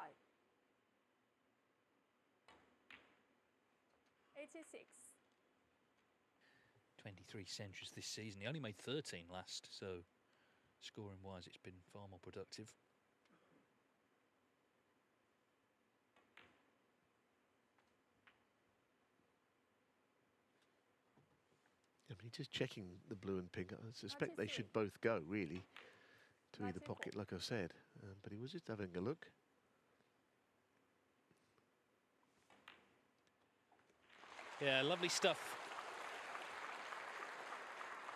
86. 23 centuries this season. He only made 13 last, so scoring-wise, it's been far more productive. I mean, just checking the blue and pink. I suspect they 93. should both go, really, to either 94. pocket, like I said. But he was just having a look. Yeah, lovely stuff.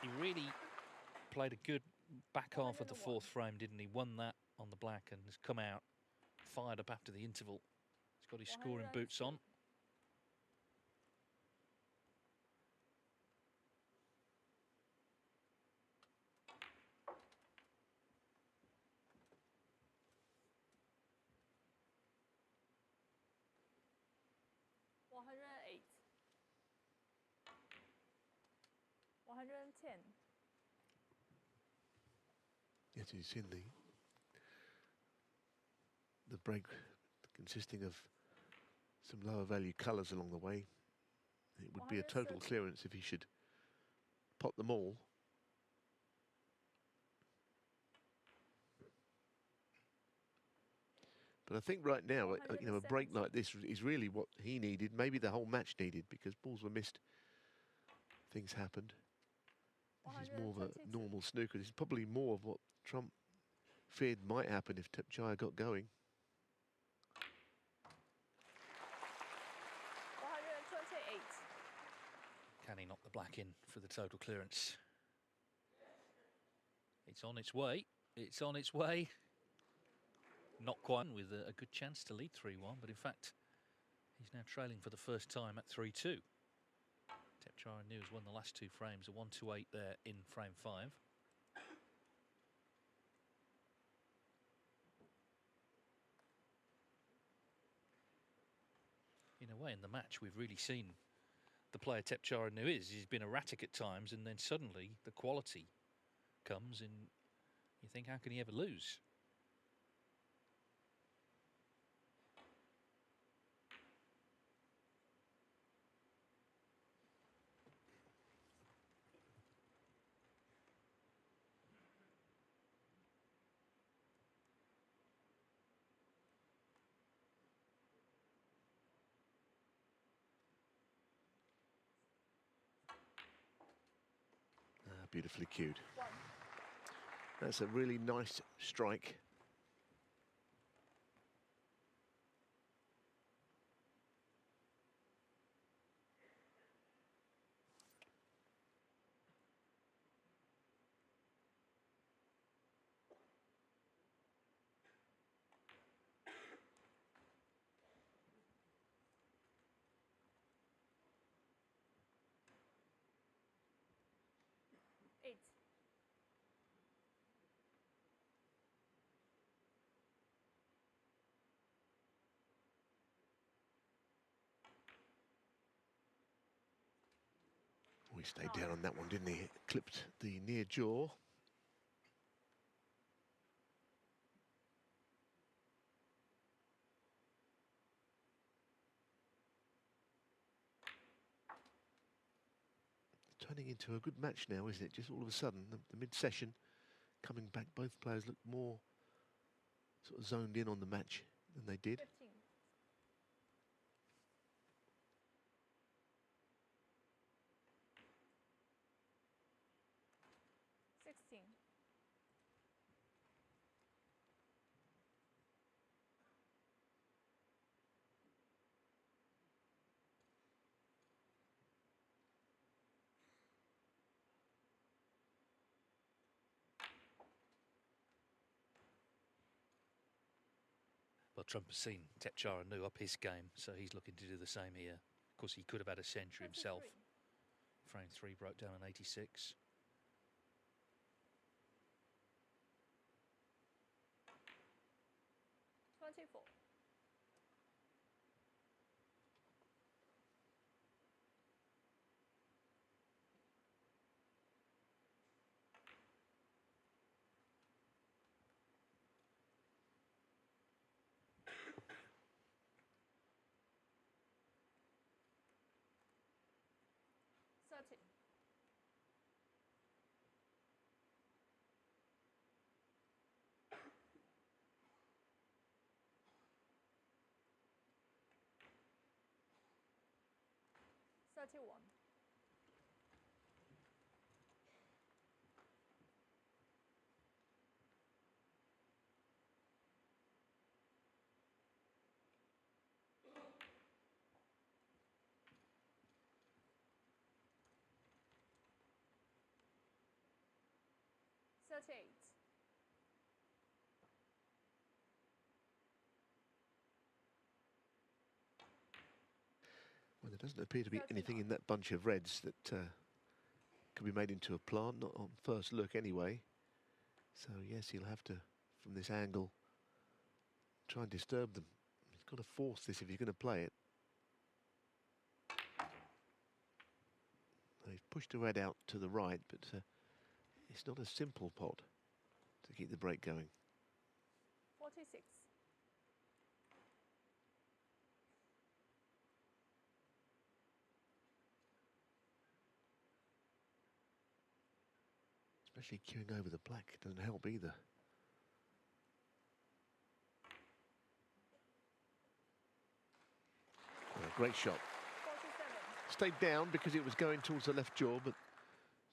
He really played a good back half of the 101. fourth frame, didn't he? Won that on the black and has come out, fired up after the interval. He's got his scoring boots on. 108. 110. Yes, you've seen the break consisting of some lower value colours along the way. It would be a total 130. clearance if he should pot them all. But I think right now, you know, a break 170. like this is really what he needed, maybe the whole match needed, because balls were missed, things happened. This is more of a 122. normal snooker. This is probably more of what Trump feared might happen if Thepchaiya got going. 128. Can he knock the black in for the total clearance? It's on its way. It's on its way. Not quite, with a good chance to lead 3-1, but in fact, he's now trailing for the first time at 3-2. Thepchaiya Un-Nooh has won the last 2 frames, a 1-8 there in frame 5. In a way, in the match, we've really seen the player Thepchaiya Un-Nooh is. He's been erratic at times, and then suddenly the quality comes, and you think, how can he ever lose? Beautifully cued. 1. That's a really nice strike. Eight. He stayed down on that one, didn't he? Clipped the near jaw. Turning into a good match now, isn't it? Just all of a sudden, the mid-session coming back, both players look more sort of zoned in on the match than they did. 15. 16. Well, Trump has seen Thepchaiya Un-Nooh up his game, so he's looking to do the same here. Of course, he could have had a century himself. 23. Frame 3 broke down in 86. Twenty-four. 30. 31. 38. Well, there doesn't appear to be 39. anything in that bunch of reds that could be made into a plant, not on first look anyway. So yes, he'll have to, from this angle, try and disturb them. He's got to force this if he's going to play it. He's pushed the red out to the right, but it's not a simple pot to keep the break going. 46. Especially queuing over the black doesn't help either. Well, great shot. 47. Stayed down because it was going towards the left jaw, but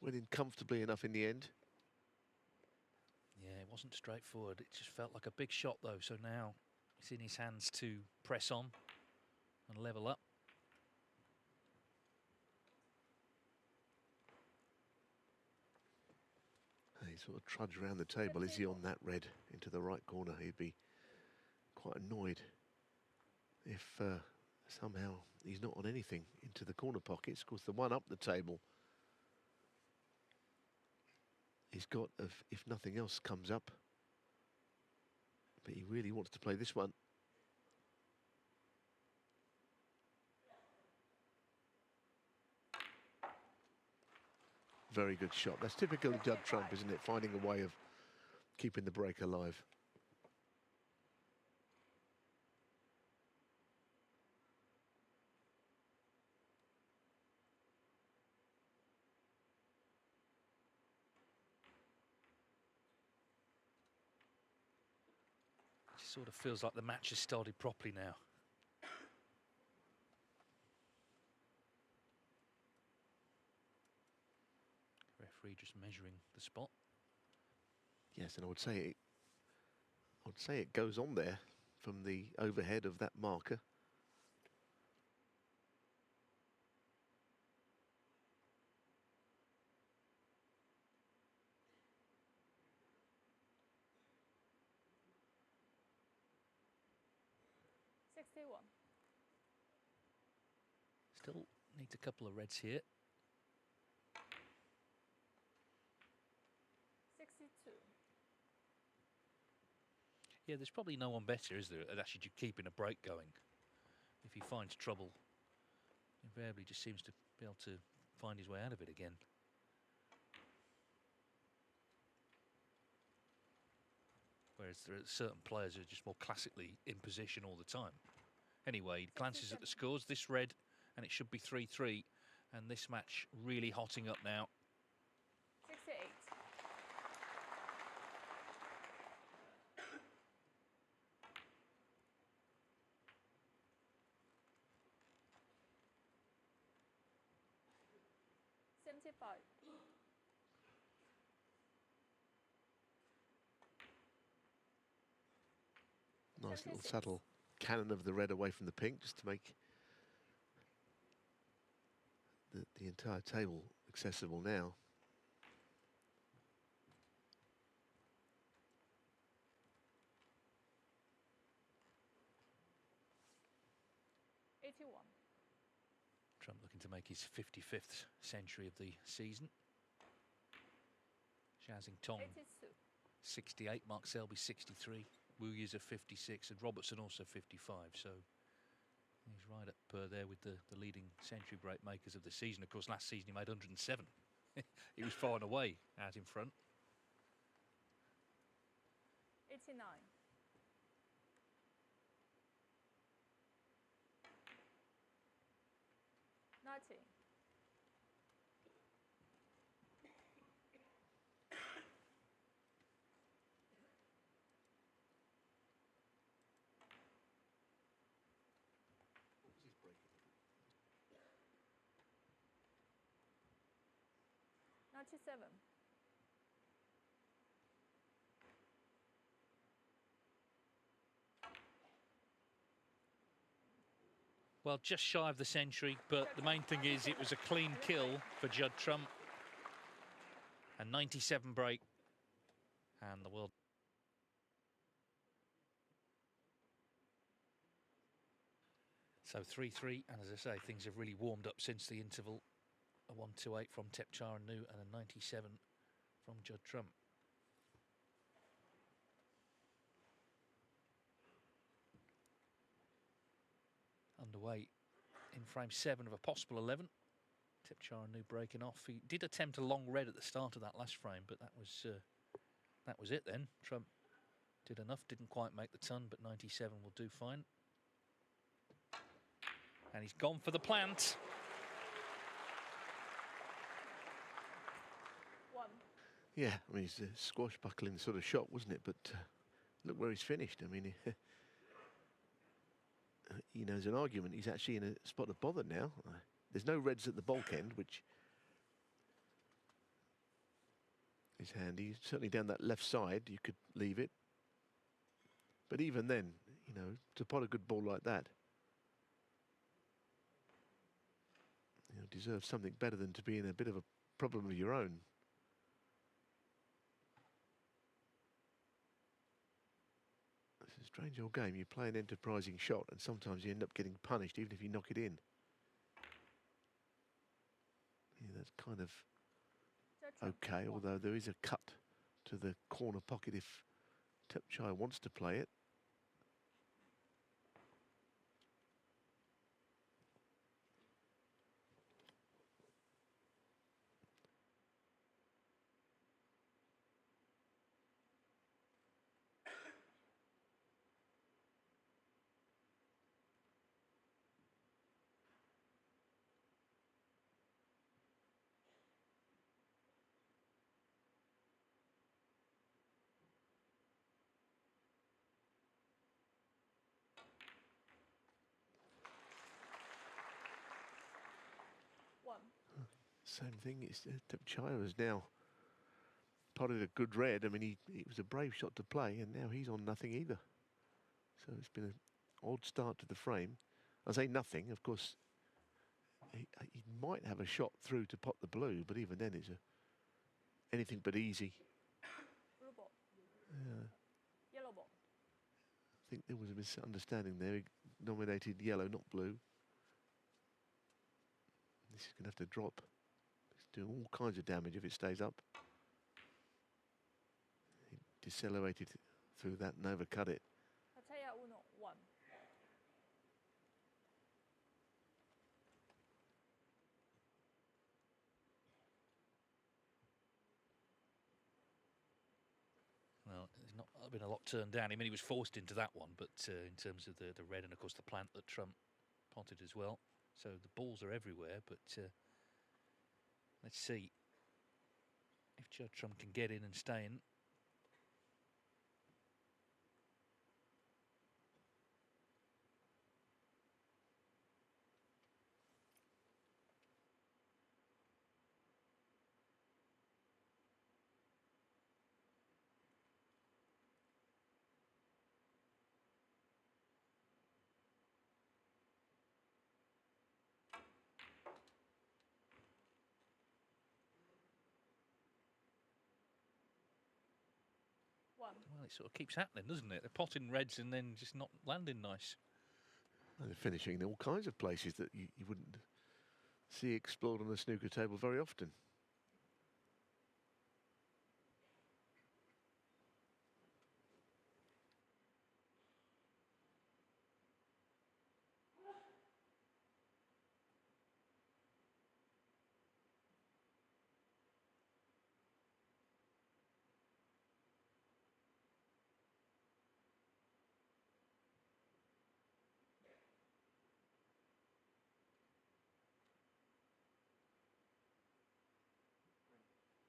went in comfortably enough in the end. Yeah, it wasn't straightforward. It just felt like a big shot, though. So now it's in his hands to press on and level up. He sort of trudged around the table. Is he on that red into the right corner? He'd be quite annoyed if somehow he's not on anything into the corner pockets. Of course, the one up the table, he's got, if nothing else comes up. But he really wants to play this one. Very good shot. That's typical of Judd Trump, isn't it? Finding a way of keeping the break alive. It just sort of feels like the match has started properly now. Referee referee just measuring the spot. Yes, and I would say it goes on there from the overhead of that marker. Still needs a couple of reds here. 62. Yeah, there's probably no one better, is there, at actually keeping a break going. If he finds trouble, invariably just seems to be able to find his way out of it again. Whereas there are certain players who are just more classically in position all the time. Anyway, he glances at the scores. This red, and it should be 3-3. And this match really hotting up now. 68. Nice little 76. subtle cannon of the red away from the pink, just to make the entire table accessible now. Trump looking to make his 55th century of the season. Xiaxing Tong 68, Mark Selby 63, Wu Yiza 56, and Robertson also 55. So he's right up there with the leading century break makers of the season. Of course, last season he made 107. He was far and away out in front. 89. 90. 97. Well, just shy of the century, but the main thing is it was a clean kill for Judd Trump. A 97 break, and the world. So 3-3, and as I say, things have really warmed up since the interval. A 128 from Thepchaiya Un-Nooh and a 97 from Judd Trump. Underway in frame 7 of a possible 11. Thepchaiya Un-Nooh breaking off. He did attempt a long red at the start of that last frame, but that was it then. Trump did enough, didn't quite make the ton, but 97 will do fine. And he's gone for the plant. Yeah, I mean, it's a squashbuckling sort of shot, wasn't it? But look where he's finished. I mean, you know, there's an argument he's actually in a spot of bother now. There's no reds at the bulk end, which is handy. Certainly down that left side, you could leave it. But even then, you know, to pot a good ball like that, you know, deserves something better than to be in a bit of a problem of your own. It's a strange old game. You play an enterprising shot and sometimes you end up getting punished even if you knock it in. Yeah, that's kind of okay, although there is a cut to the corner pocket if Thepchaiya wants to play it. Same thing, it's Thepchaiya is now potted a good red. I mean, it was a brave shot to play, and now he's on nothing either. So it's been an odd start to the frame. I say nothing, of course. He might have a shot through to pot the blue, but even then it's anything but easy. Blue ball. Yeah. Yellow ball. I think there was a misunderstanding there. He nominated yellow, not blue. This is going to have to drop. It's doing all kinds of damage if it stays up. He decelerated through that and overcut it. Thepchaiya Un-Nooh 1. Well, there's not been a lot turned down. I mean, he was forced into that one, but in terms of the red and, of course, the plant that Trump potted as well. So the balls are everywhere, but let's see if Judd Trump can get in and stay in. Well, it sort of keeps happening, doesn't it? They're potting reds and then just not landing nice. And they're finishing in all kinds of places that you wouldn't see explored on the snooker table very often.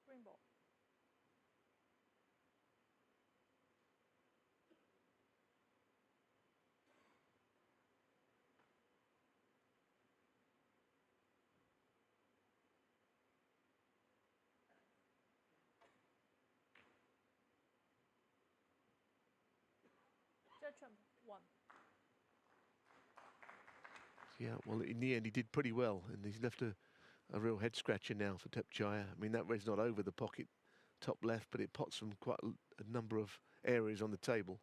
Green ball. Judd Trump 1. Yeah, well, in the end, he did pretty well, and he's left a real head scratcher now for Thepchaiya. I mean, that red's not over the pocket top left, but it pots from quite a number of areas on the table.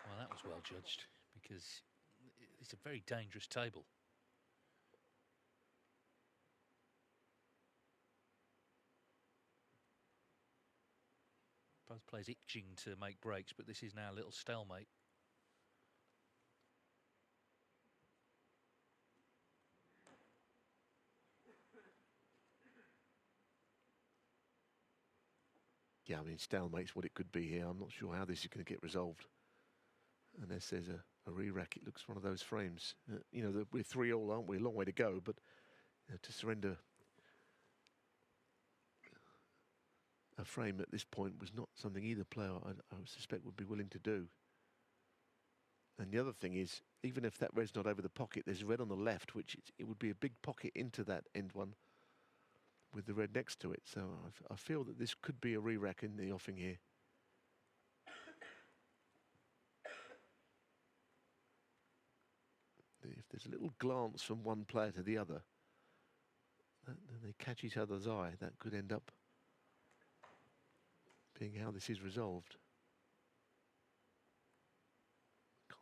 Well, that was well judged because it's a very dangerous table. Both players itching to make breaks, but this is now a little stalemate. Yeah, I mean, stalemate's what it could be here. I'm not sure how this is going to get resolved. Unless there's a re-rack, it looks one of those frames. You know, we're 3-all, aren't we? A long way to go, but to surrender a frame at this point was not something either player, I suspect, would be willing to do. And the other thing is, even if that red's not over the pocket, there's red on the left, which it would be a big pocket into that end one with the red next to it. So I feel that this could be a re-rack in the offing here. If there's a little glance from one player to the other, then they catch each other's eye, that could end up being how this is resolved.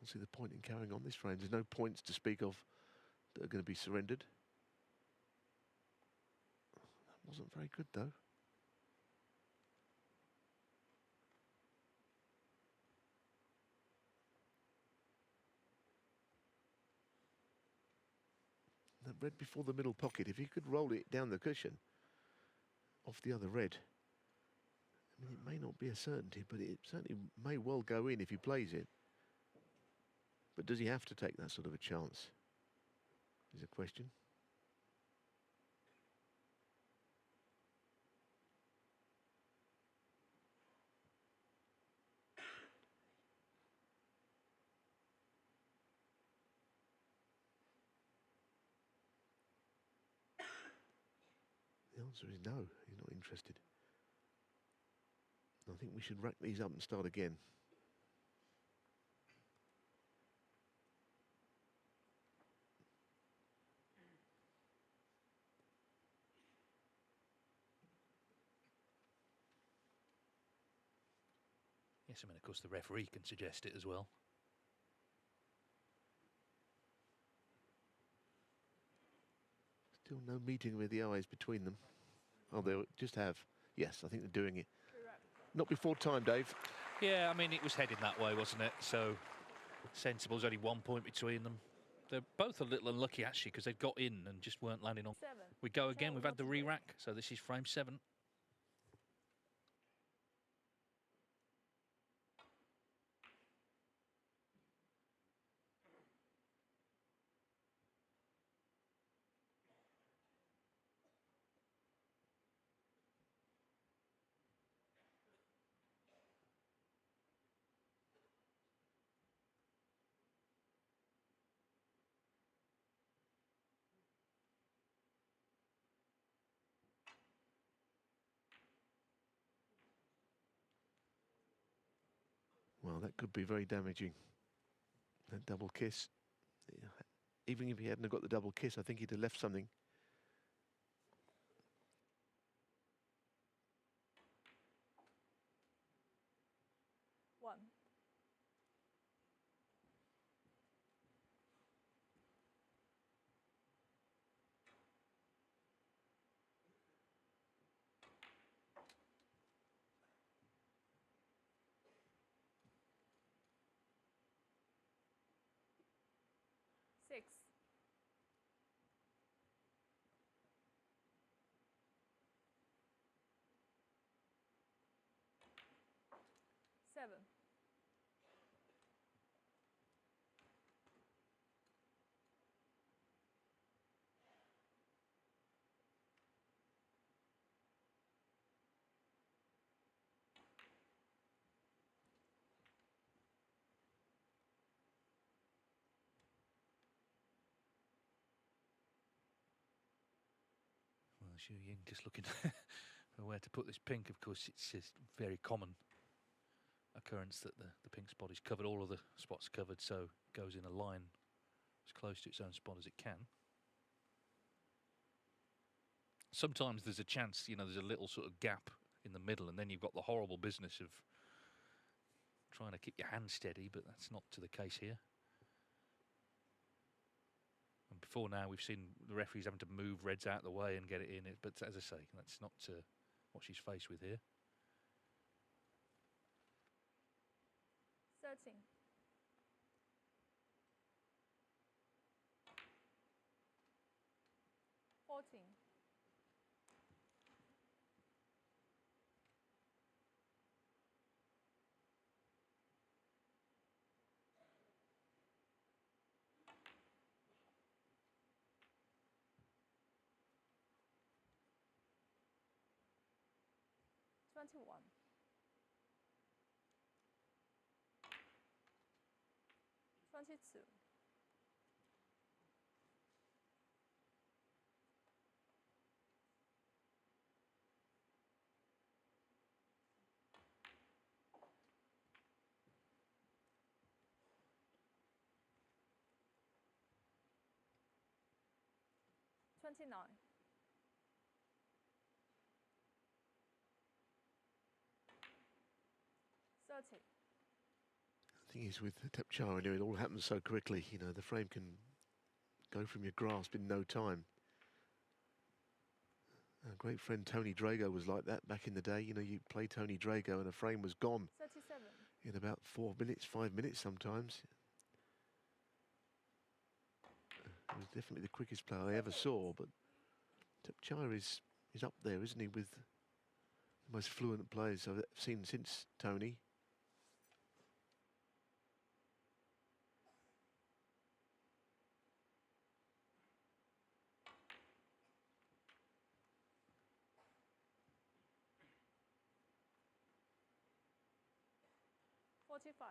Can't see the point in carrying on this frame. There's no points to speak of that are going to be surrendered. That wasn't very good, though. That red before the middle pocket, if he could roll it down the cushion off the other red, I mean, it may not be a certainty, but it certainly may well go in if he plays it. But does he have to take that sort of a chance? Is a question. The answer is no, he's not interested. I think we should rack these up and start again. Yes, I mean, of course, the referee can suggest it as well. Still no meeting with the eyes between them. Oh, they'll just have. Yes, I think they're doing it. Correct. Not before time, Dave. Yeah, I mean, it was heading that way, wasn't it? So, sensible's only 1 point between them. They're both a little unlucky, actually, because they've got in and just weren't landing on. 7. We go again. Thepchaiya We've had the Un-Nooh. re-rack, so this is frame 7. Well, that could be very damaging. That double kiss. Yeah. Even if he hadn't got the double kiss, I think he'd have left something. One. Six. Seven. Well, Xu Ying just looking for where to put this pink. Of course, it's a very common occurrence that the pink spot is covered. All of the spots covered, so it goes in a line as close to its own spot as it can. Sometimes there's a chance, you know, there's a little sort of gap in the middle, and then you've got the horrible business of trying to keep your hand steady, but that's not to the case here. And before now, we've seen the referees having to move reds out of the way and get it in. But as I say, that's not what she's faced with here. 13. 14. 21. 22. 29. 30. Thing is, with Thepchaiya Un-Nooh, it all happens so quickly. You know, the frame can go from your grasp in no time. Our great friend Tony Drago was like that back in the day. You know, you play Tony Drago and a frame was gone 37. in about 4 minutes, 5 minutes sometimes. He was definitely the quickest player I ever saw, but Thepchaiya is up there, isn't he, with the most fluent players I've seen since Tony. $45.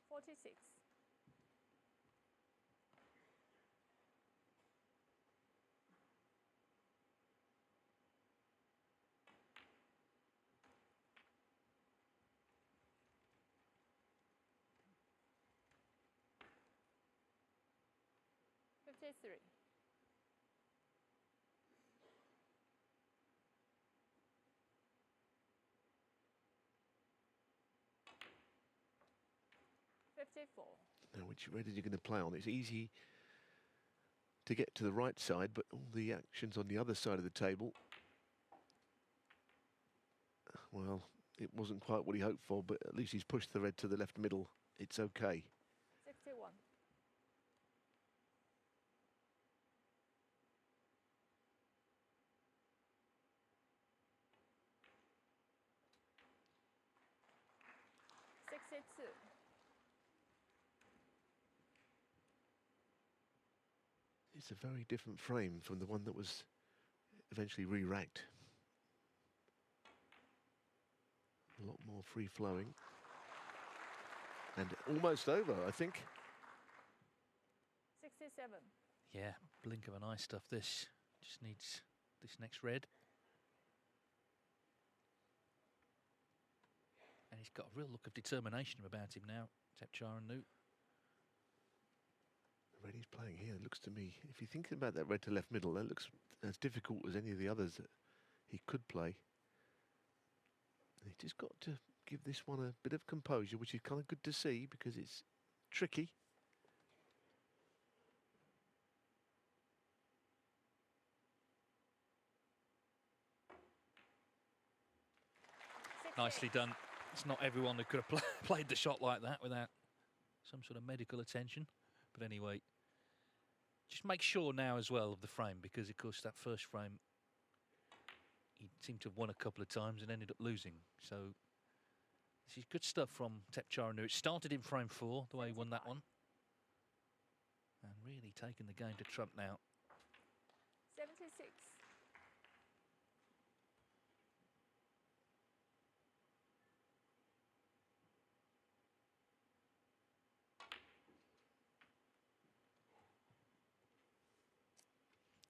46. 53. 54. Now, which red are you going to play on? It's easy to get to the right side, but all the actions on the other side of the table, well, it wasn't quite what he hoped for, but at least he's pushed the red to the left middle. It's okay. 61. 62. It's a very different frame from the one that was eventually re-racked. A lot more free-flowing. And almost over, I think. 67. Yeah, blink of an eye stuff. This just needs this next red. And he's got a real look of determination about him now, Thepchaiya Un-Nooh. The red he's playing here looks to me, if you're thinking about that red to left middle, that looks as difficult as any of the others that he could play. He's just got to give this one a bit of composure, which is kind of good to see because it's tricky. Nicely done. It's not everyone who could have played the shot like that without some sort of medical attention. But anyway, just make sure now as well of the frame, because of course that first frame he seemed to have won a couple of times and ended up losing. So this is good stuff from Thepchaiya Un-Nooh. It started in frame 4, the way he won that one. And really taking the game to trump now. 76.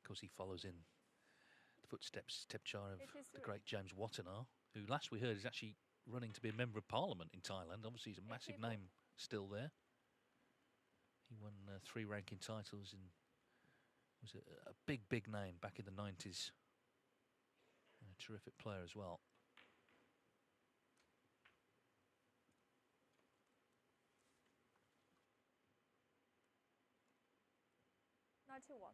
'Cause he follows in the footsteps, Thepchaiya, of the 83. great James Watanabe, who last we heard is actually running to be a member of Parliament in Thailand. Obviously he's a massive 84. name still there. He won 3 ranking titles and was a big name back in the 90s. And a terrific player as well. $91.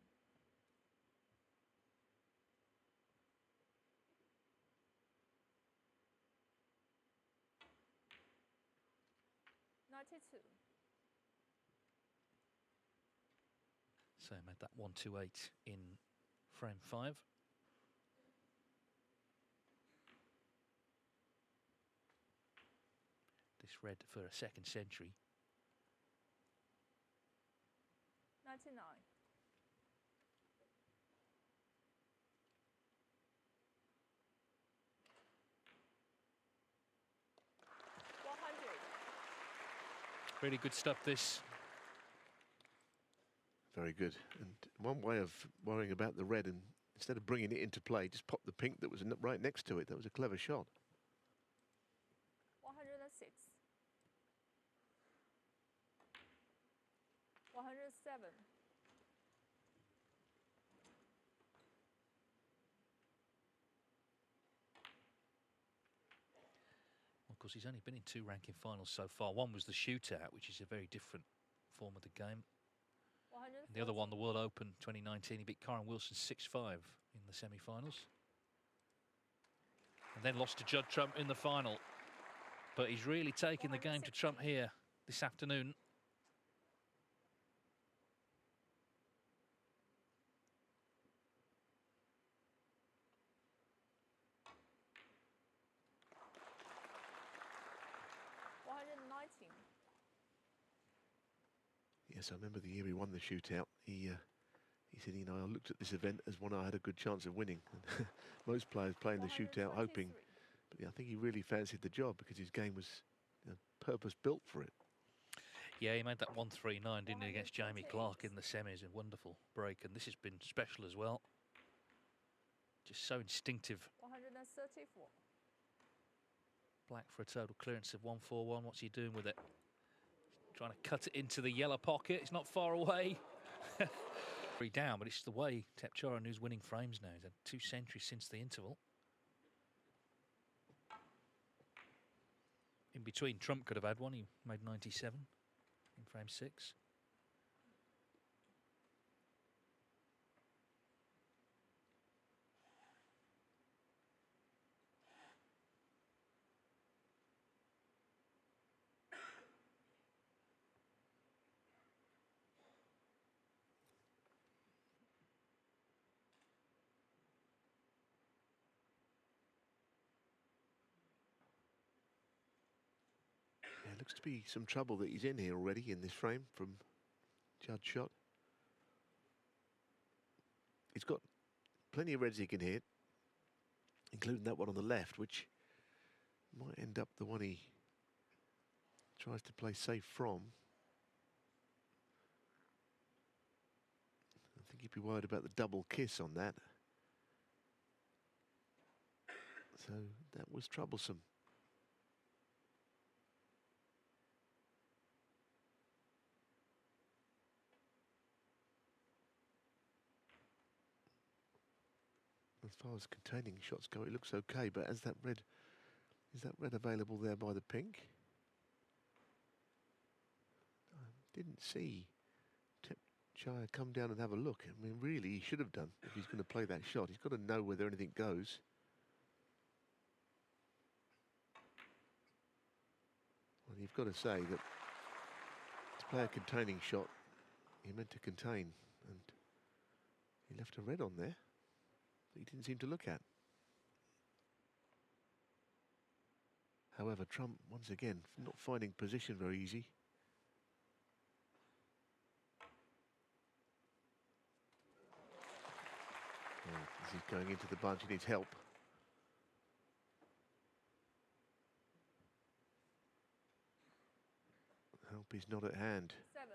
92. So made that 128 in frame 5. This red for a second century. 99. 100. Really good stuff, this. Very good. And one way of worrying about the red, and instead of bringing it into play, just pop the pink that was right next to it. That was a clever shot. 106. 107. course, he's only been in 2 ranking finals so far. One was the shootout, which is a very different form of the game. And the other one, the World Open 2019, he beat Karen Wilson 6-5 in the semi-finals. And then lost to Judd Trump in the final. But he's really taking the game to Trump here this afternoon. Yes, I remember the year he won the shootout. He said, you know, I looked at this event as one I had a good chance of winning. Most players playing the shootout hoping, but yeah, I think he really fancied the job because his game was, you know, purpose built for it. Yeah, he made that 139, didn't he, against Jamie Clark in the semis. A wonderful break, and this has been special as well. Just so instinctive. 134. Black for a total clearance of 141. What's he doing with it? Trying to cut it into the yellow pocket. It's not far away. Very down, but it's the way Thepchaiya Un-Nooh's winning frames now. He's had 2 centuries since the interval. In between, Trump could have had one. He made 97 in frame 6. Looks to be some trouble that he's in here already in this frame from Judd's shot. He's got plenty of reds he can hit, including that one on the left, which might end up the one he tries to play safe from. I think he'd be worried about the double kiss on that. So that was troublesome. As far as containing shots go, it looks okay, but is that red available there by the pink? I didn't see Thepchaiya come down and have a look. I mean, really, he should have done if he's going to play that shot. He's got to know whether anything goes. Well, you've got to say that to play a containing shot, he meant to contain, and he left a red on there. He didn't seem to look at. However, Trump, once again, not finding position very easy. Oh, as he's going into the bunch, he needs help. Help is not at hand. 7.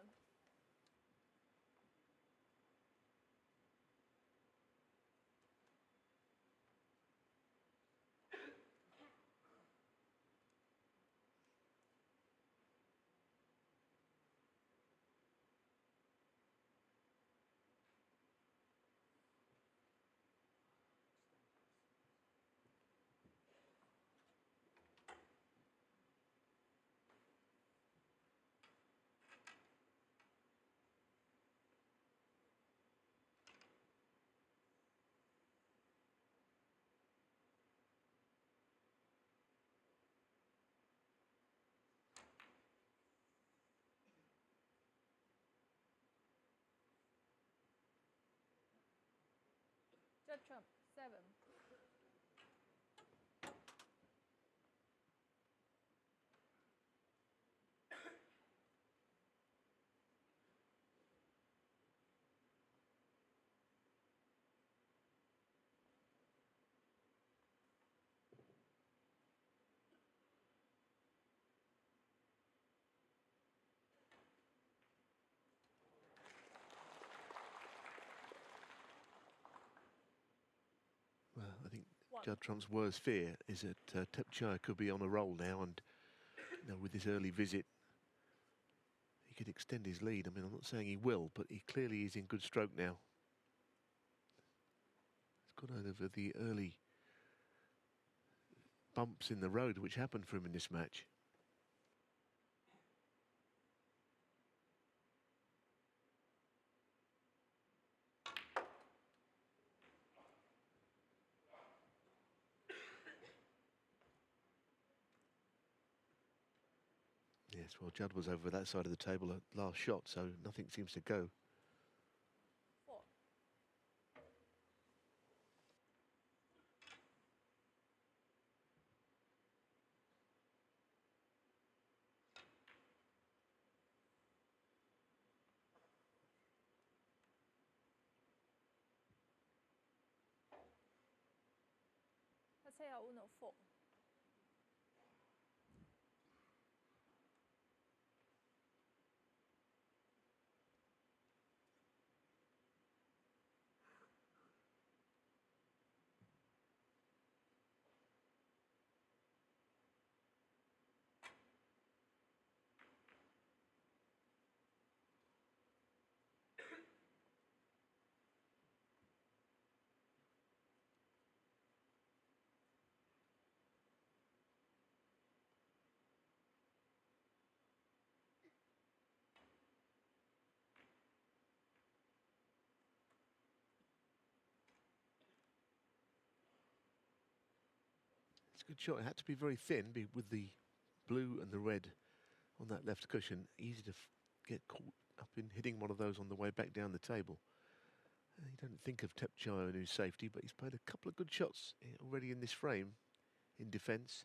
Judd Trump, 7. Well, I think Judd Trump's worst fear is that Thepchaiya could be on a roll now, and you know, with this early visit, he could extend his lead. I mean, I'm not saying he will, but he clearly is in good stroke now. He's got over the early bumps in the road which happened for him in this match. Yes, well, Judd was over that side of the table at last shot, so nothing seems to go. 4. Thepchaiya Un-Nooh 4. It's a good shot. It had to be very thin with the blue and the red on that left cushion. Easy to get caught up in hitting one of those on the way back down the table. You don't think of Thepchaiya Un-Nooh's safety, but he's played a couple of good shots already in this frame in defence.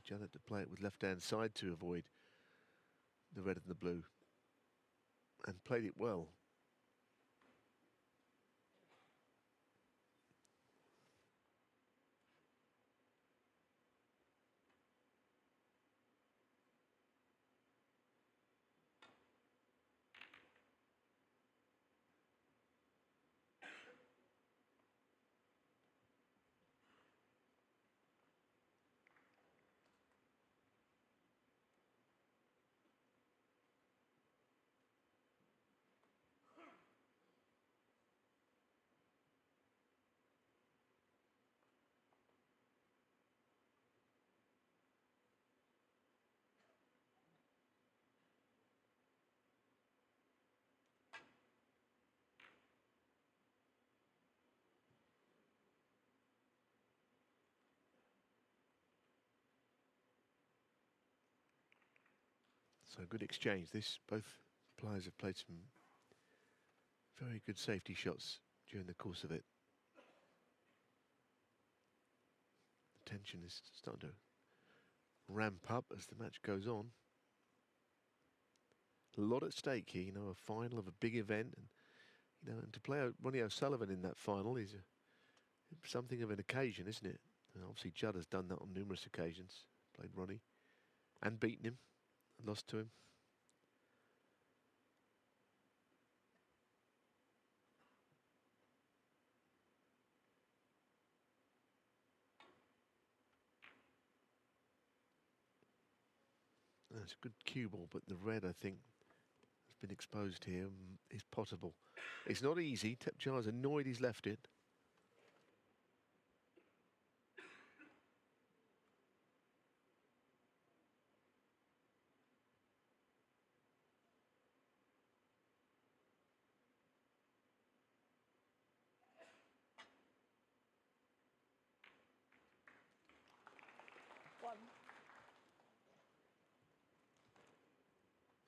Judd had to play it with left-hand side to avoid the red and the blue, and played it well. So good exchange. Both players have played some very good safety shots during the course of it. The tension is starting to ramp up as the match goes on. A lot at stake here, a final of a big event, and to play Ronnie O'Sullivan in that final is something of an occasion, isn't it? And obviously Judd has done that on numerous occasions. Played Ronnie and beaten him. Lost to him. That's a good cue ball, but the red, I think, has been exposed here, is potable. It's not easy. Thepchaiya's annoyed he's left it.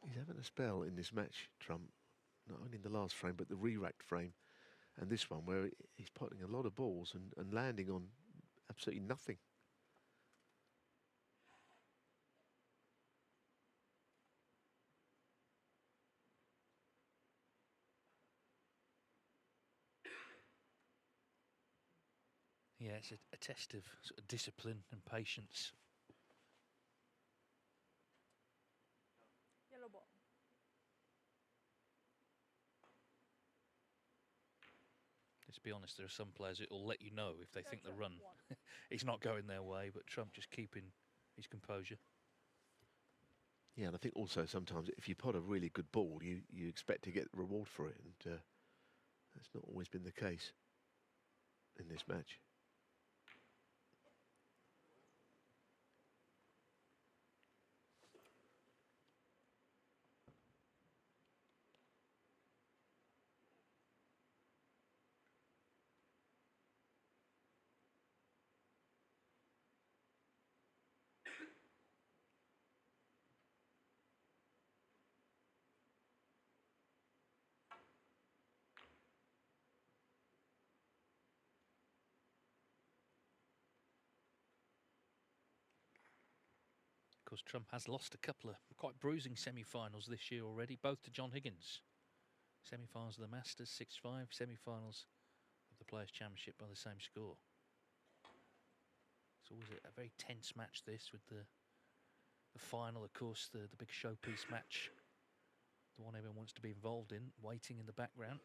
He's having a spell in this match, Trump. Not only in the last frame, but the re-racked frame. And this one, where he's potting a lot of balls and landing on absolutely nothing. Yeah, it's a test of sort of discipline and patience. Yellow ball. Let's be honest, there are some players that will let you know if they think the run 1. is not going their way, but Trump just keeping his composure. Yeah, and I think also sometimes if you pot a really good ball, you expect to get reward for it, and that's not always been the case in this match. Of course, Trump has lost a couple of quite bruising semi-finals this year already, both to John Higgins. Semi-finals of the Masters, 6-5, semi-finals of the Players' Championship by the same score. It's always a very tense match, this, with the final, of course, the big showpiece match, the one everyone wants to be involved in, waiting in the background.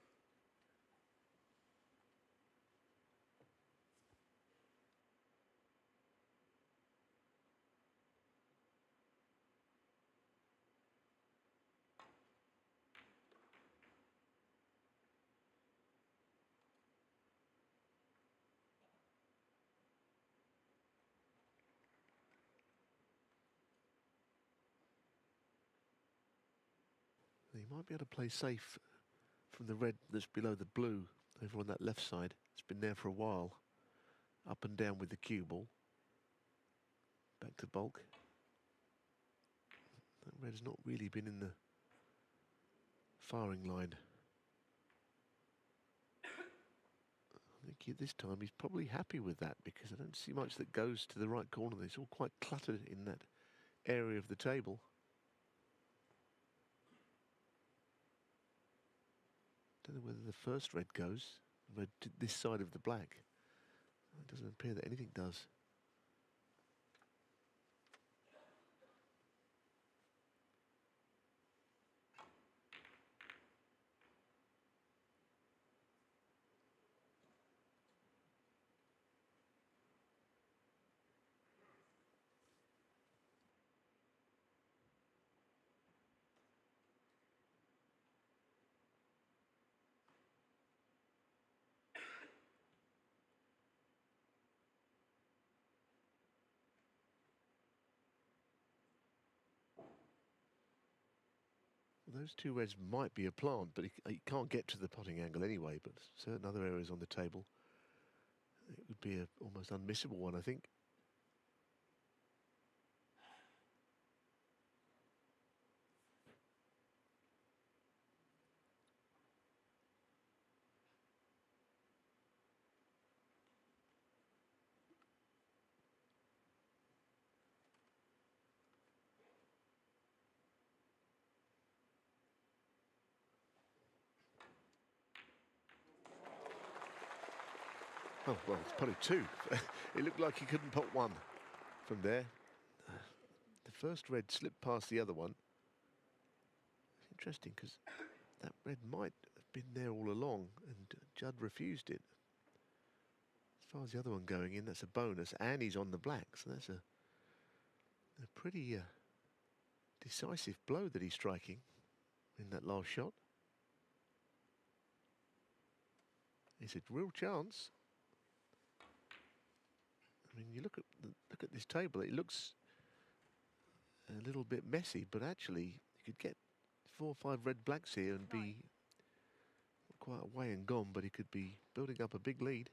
You might be able to play safe from the red that's below the blue over on that left side. It's been there for a while. Up and down with the cue ball. Back to bulk. That red has not really been in the firing line. I think this time he's probably happy with that, because I don't see much that goes to the right corner. It's all quite cluttered in that area of the table. Don't know whether the first red goes. Red to this side of the black. It doesn't appear that anything does. Those two reds might be a plant, but he can't get to the potting angle anyway. But certain other areas on the table, it would be a almost unmissable one, I think. Oh, well, it's potted two. It looked like he couldn't pot one from there. The first red slipped past the other one. It's interesting, because that red might have been there all along, and Judd refused it. As far as the other one going in, that's a bonus, and he's on the black, so that's a pretty decisive blow that he's striking in that last shot. It's a real chance. I mean, you look at this table. It looks a little bit messy, but actually you could get 4 or 5 red blacks here and be quite away and gone. But he could be building up a big lead.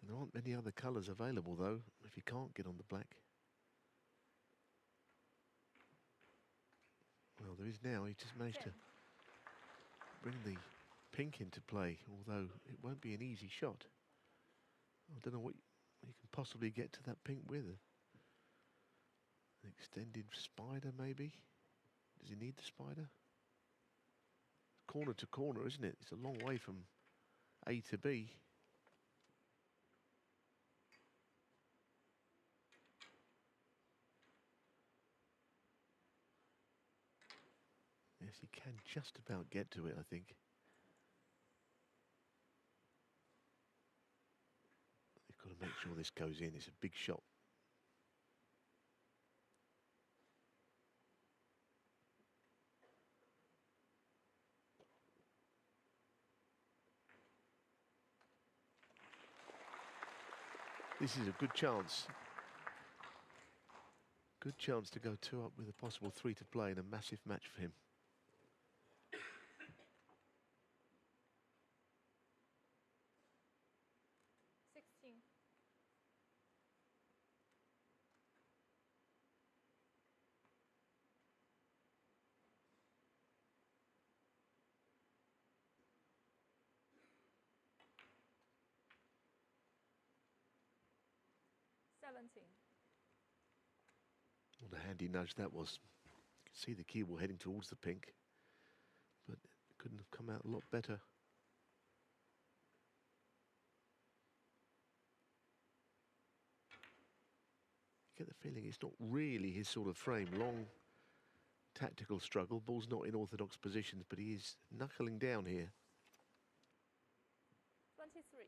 And there aren't many other colours available, though, if you can't get on the black. Well, there is now. He just managed to bring the pink into play, although it won't be an easy shot. I don't know what you can possibly get to that pink with. An extended spider, maybe? Does he need the spider? Corner to corner, isn't it? It's a long way from A to B. Yes, he can just about get to it, I think. Make sure this goes in. It's a big shot. This is a good chance. Good chance to go 2 up with a possible 3 to play in a massive match for him. What a handy nudge that was. You can see the cue ball heading towards the pink, but it couldn't have come out a lot better. You get the feeling it's not really his sort of frame. Long tactical struggle. Ball's not in orthodox positions, but he is knuckling down here. 23.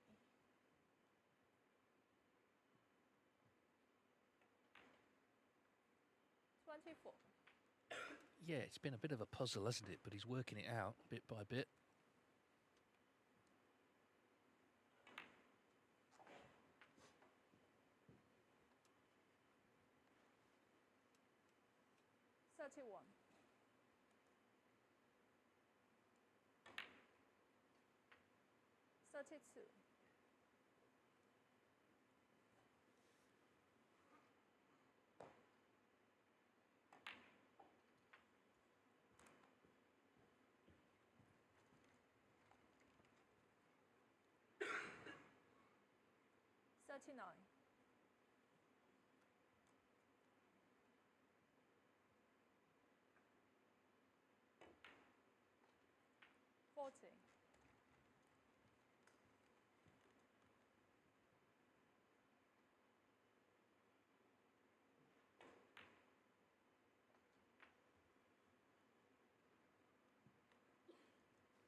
Yeah, it's been a bit of a puzzle, hasn't it? But he's working it out bit by bit.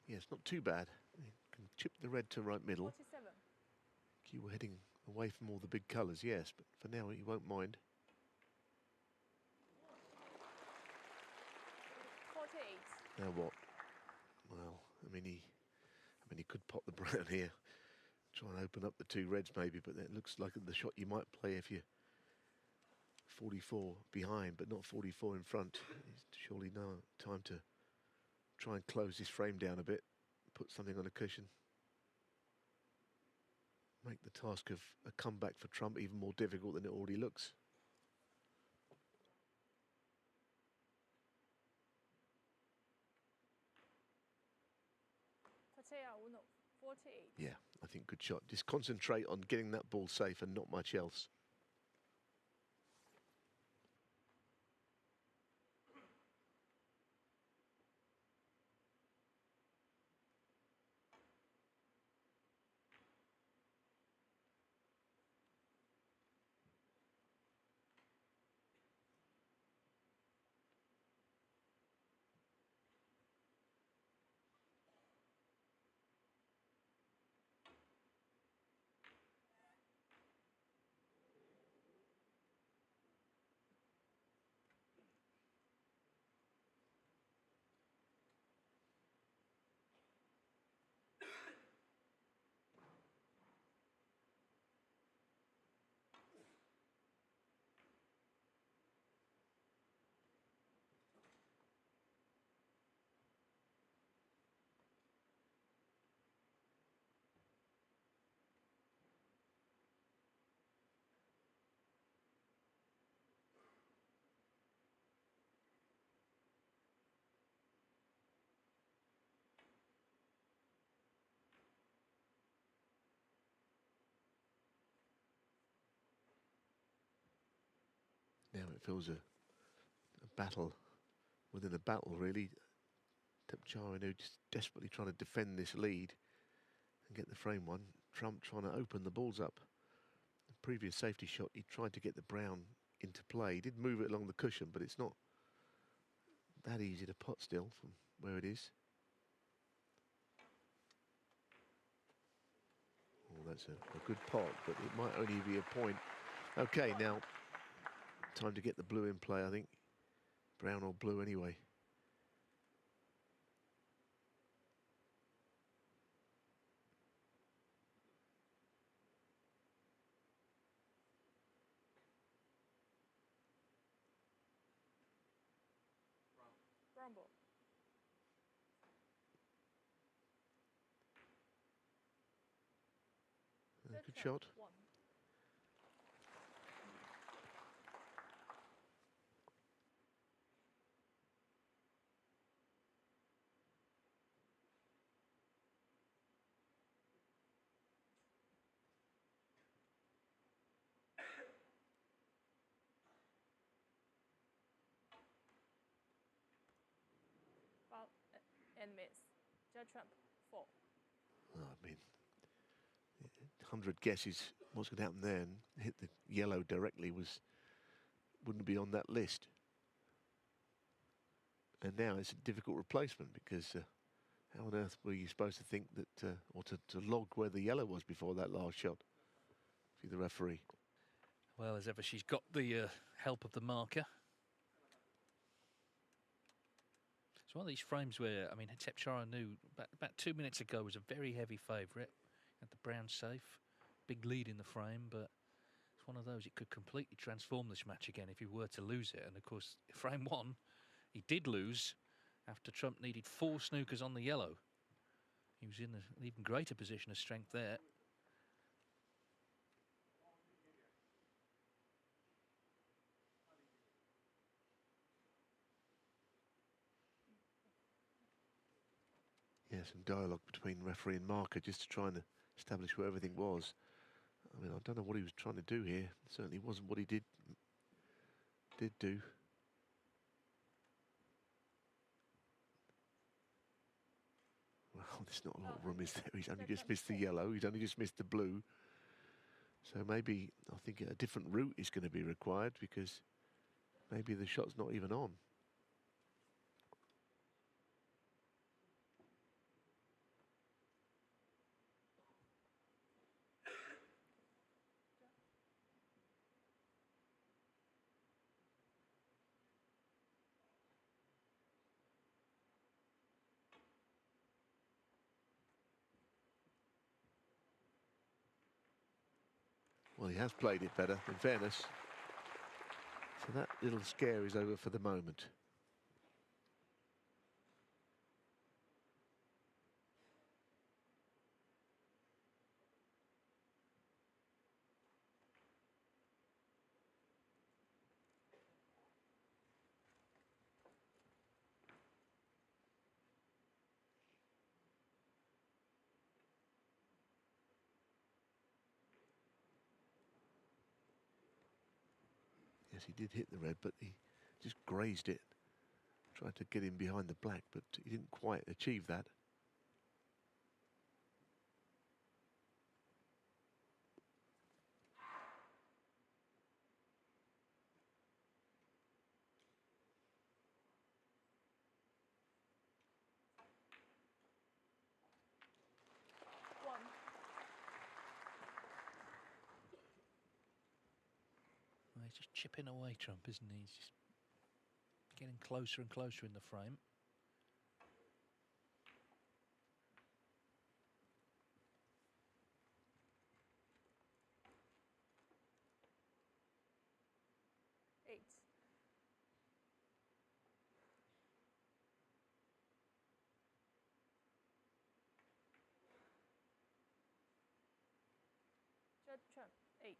Yeah, it's not too bad. You can chip the red to right middle. 47. You were heading away from all the big colours, yes, but for now he won't mind. 48. Now what? Well, I mean he could pop the brown here, try and open up the 2 reds maybe, but that looks like the shot you might play if you're 44 behind, but not 44 in front. It's surely now time to try and close this frame down a bit, put something on a cushion. Make the task of a comeback for Trump even more difficult than it already looks. Thepchaiya Un-Nooh, 48. Yeah, I think good shot. Just concentrate on getting that ball safe and not much else. Now it feels a battle within a battle, really. Thepchaiya Un-Nooh just desperately trying to defend this lead and get the frame one. Trump trying to open the balls up. The previous safety shot, he tried to get the brown into play. He did move it along the cushion, but it's not that easy to pot still from where it is. Oh, that's a good pot, but it might only be a point. Okay, now time to get the blue in play, I think. Brown or blue anyway. Brown ball. Good shot. 1. Foul and miss. Judd Trump 4. Oh, I mean, 100 guesses what's going to happen there, and hit the yellow directly wouldn't be on that list. And now it's a difficult replacement because how on earth were you supposed to think that, or to log where the yellow was before that last shot? See the referee. Well, as ever, she's got the help of the marker. It's one of these frames where, I mean, Thepchaiya Un-Nooh, about 2 minutes ago, was a very heavy favourite. Had the brown safe, big lead in the frame, but it's one of those, it could completely transform this match again if he were to lose it. And of course, frame 1, he did lose after Trump needed 4 snookers on the yellow. He was in an even greater position of strength there. Yeah, some dialogue between referee and marker just to try and establish where everything was. I mean, I don't know what he was trying to do here. It certainly wasn't what he did do. Well, there's not a lot of room, is there? He's only just missed the yellow. He's only just missed the blue. So maybe, I think a different route is going to be required because maybe the shot's not even on. Well, he has played it better, in fairness. So that little scare is over for the moment. Yes, he did hit the red, but he just grazed it. Tried to get him behind the black, but he didn't quite achieve that. Well, he's just chipping away, Trump, isn't he? He's just getting closer and closer in the frame. Judd Trump 8.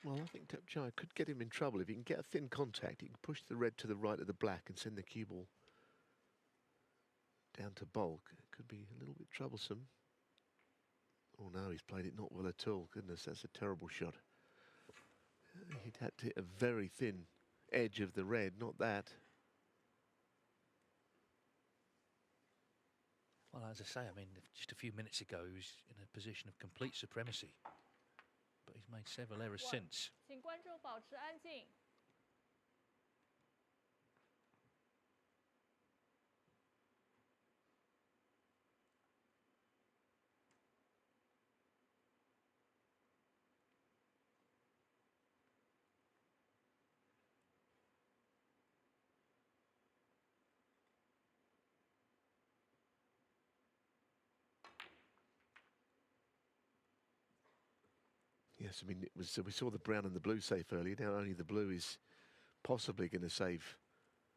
Well, I think Thepchaiya could get him in trouble. If he can get a thin contact, he can push the red to the right of the black and send the cue ball down to bulk. It could be a little bit troublesome. Oh no, he's played it not well at all. Goodness, that's a terrible shot. He'd had to hit a very thin edge of the red, not that. Well, as I say, I mean, just a few minutes ago, he was in a position of complete supremacy. But he's made several errors since. 请观众保持安静。Yes, I mean, it was, we saw the brown and the blue safe earlier. Now only the blue is possibly going to save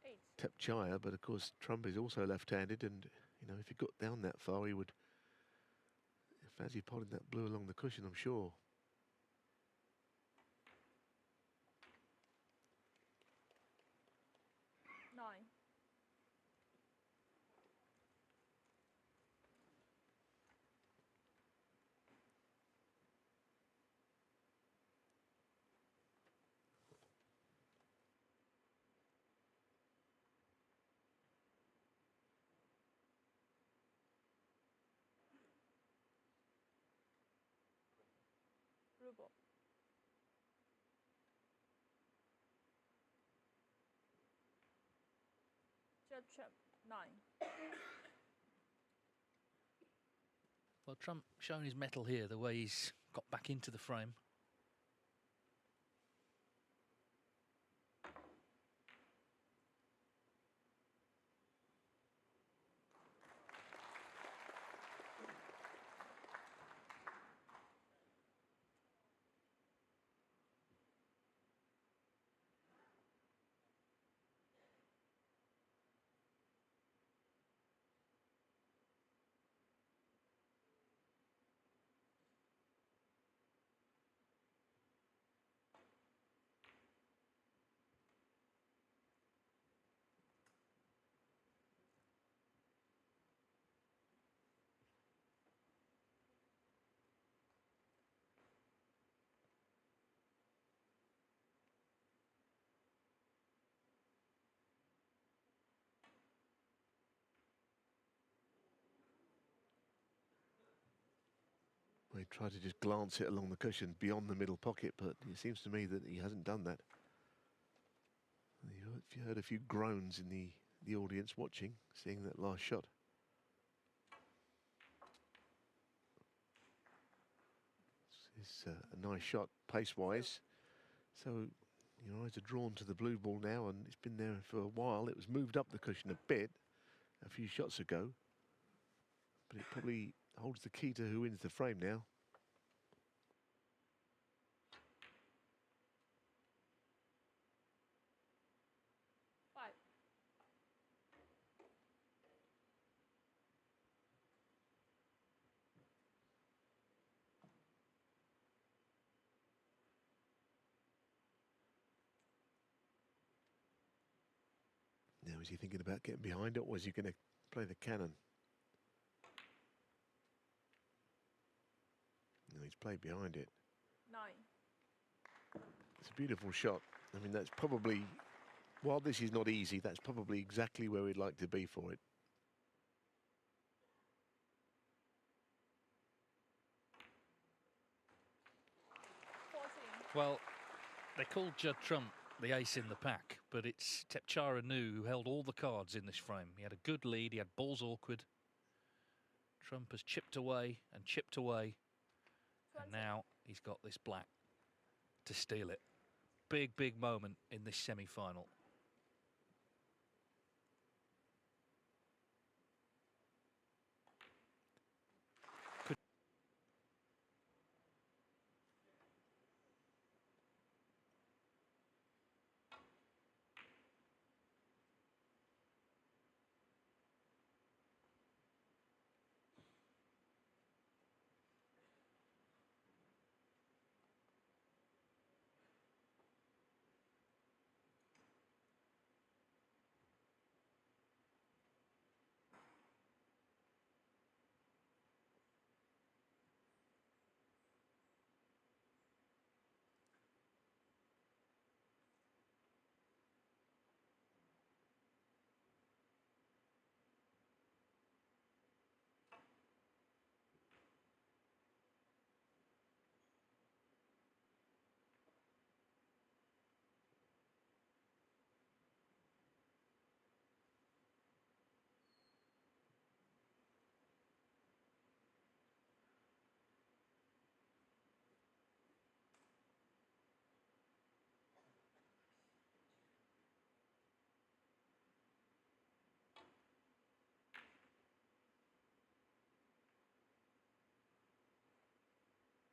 8. Thepchaiya, but of course Trump is also left-handed, and you know, if he got down that far, he would fancy potting that blue along the cushion, I'm sure. Nine. Blue ball. Judd Trump. 9. Well, Trump showing his mettle here, the way he's got back into the frame. He tried to just glance it along the cushion beyond the middle pocket, but it seems to me that he hasn't done that. You heard a few groans in the audience watching, seeing that last shot. It's a nice shot, pace-wise. So your eyes are drawn to the blue ball now, and it's been there for a while. It was moved up the cushion a bit a few shots ago, but it probably holds the key to who wins the frame now. Now, is he thinking about getting behind it, or is he going to play the cannon? No, he's played behind it. 9. It's a beautiful shot. I mean, that's probably, while this is not easy, that's probably exactly where we'd like to be for it. Well, they called Judd Trump the ace in the pack, but it's Thepchaiya Un-Nooh who held all the cards in this frame. He had a good lead, he had balls awkward. Trump has chipped away and chipped away, 20. and now he's got this black to steal it. Big, big moment in this semi-final.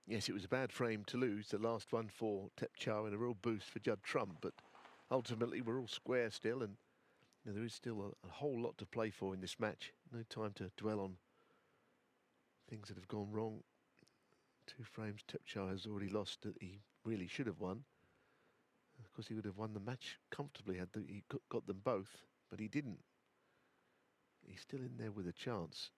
Yes, it was a bad frame to lose. The last one for Thepchaiya and a real boost for Judd Trump. But ultimately, we're all square still. And you know, there is still a whole lot to play for in this match. No time to dwell on things that have gone wrong. 2 frames, Thepchaiya has already lost that he really should have won. Of course, he would have won the match comfortably had he got them both, but he didn't. He's still in there with a chance.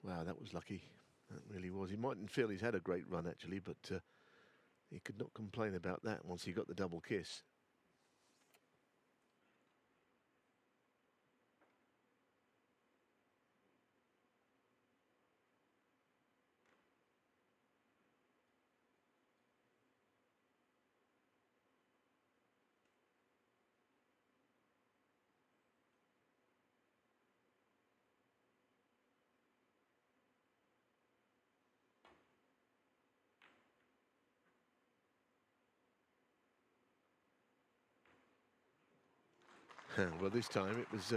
Wow, that was lucky. That really was. He mightn't feel he's had a great run, actually, but he could not complain about that once he got the double kiss. Well, this time it was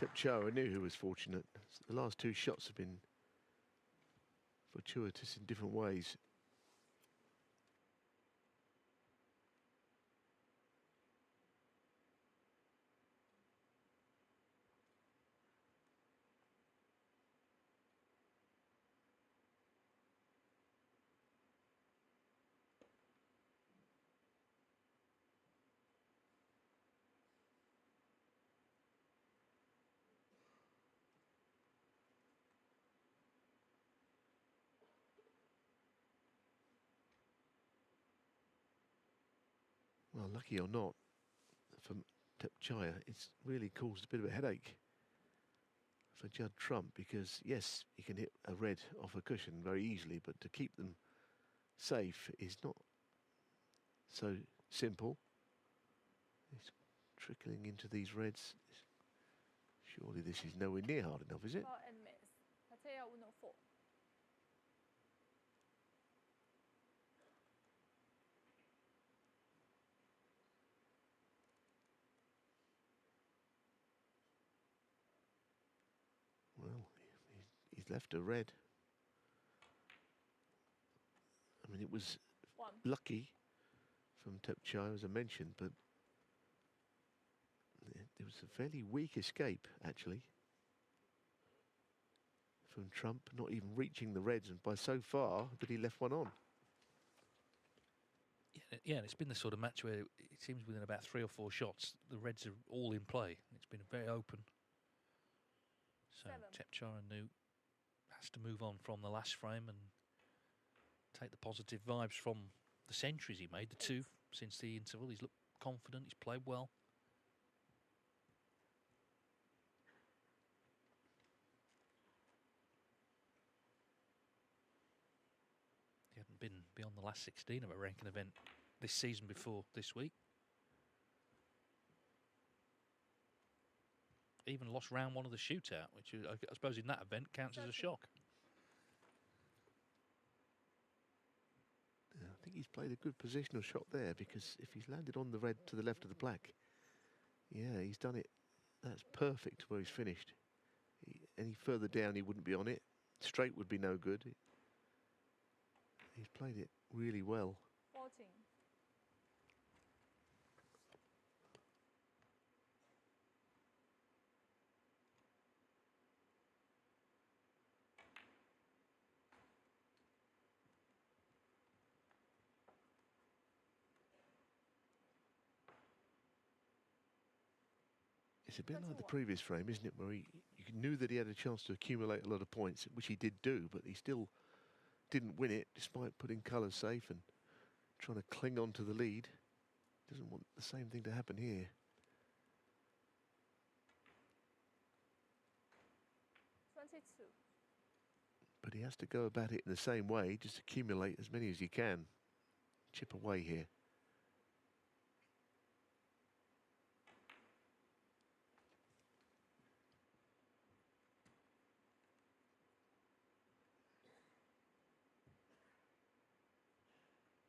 Thepchaiya Un-Nooh who was fortunate. The last 2 shots have been fortuitous in different ways. Well, lucky or not, for Thepchaiya, it's really caused a bit of a headache for Judd Trump, because yes, he can hit a red off a cushion very easily, but to keep them safe is not so simple. He's trickling into these reds. Surely this is nowhere near hard enough, is it? Ball and miss. Thepchaiya Un-Nooh 4. Well, he's left a red. I mean, it was 1. lucky from Thepchaiya, as I mentioned, but there was a fairly weak escape, actually, from Trump, not even reaching the reds, and by so far that he left one on. Yeah, and it's been the sort of match where it seems within about 3 or 4 shots, the reds are all in play. It's been very open. So 7. Thepchaiya Un-Nooh has to move on from the last frame and take the positive vibes from the centuries he made, the 2 since the interval. He's looked confident, he's played well. He hadn't been beyond the last 16 of a ranking event this season before this week. Even lost round 1 of the shootout, which I suppose in that event counts as a shock. Yeah, I think he's played a good positional shot there, because if he's landed on the red to the left of the black, yeah, he's done it. That's perfect where he's finished. Any further down, he wouldn't be on it. Straight would be no good. He's played it really well. 14. It's a bit like the 21. previous frame, isn't it, where you knew that he had a chance to accumulate a lot of points, which he did do, but he still didn't win it, despite putting colours safe and trying to cling on to the lead. Doesn't want the same thing to happen here. 22. But he has to go about it in the same way, just accumulate as many as he can. Chip away here.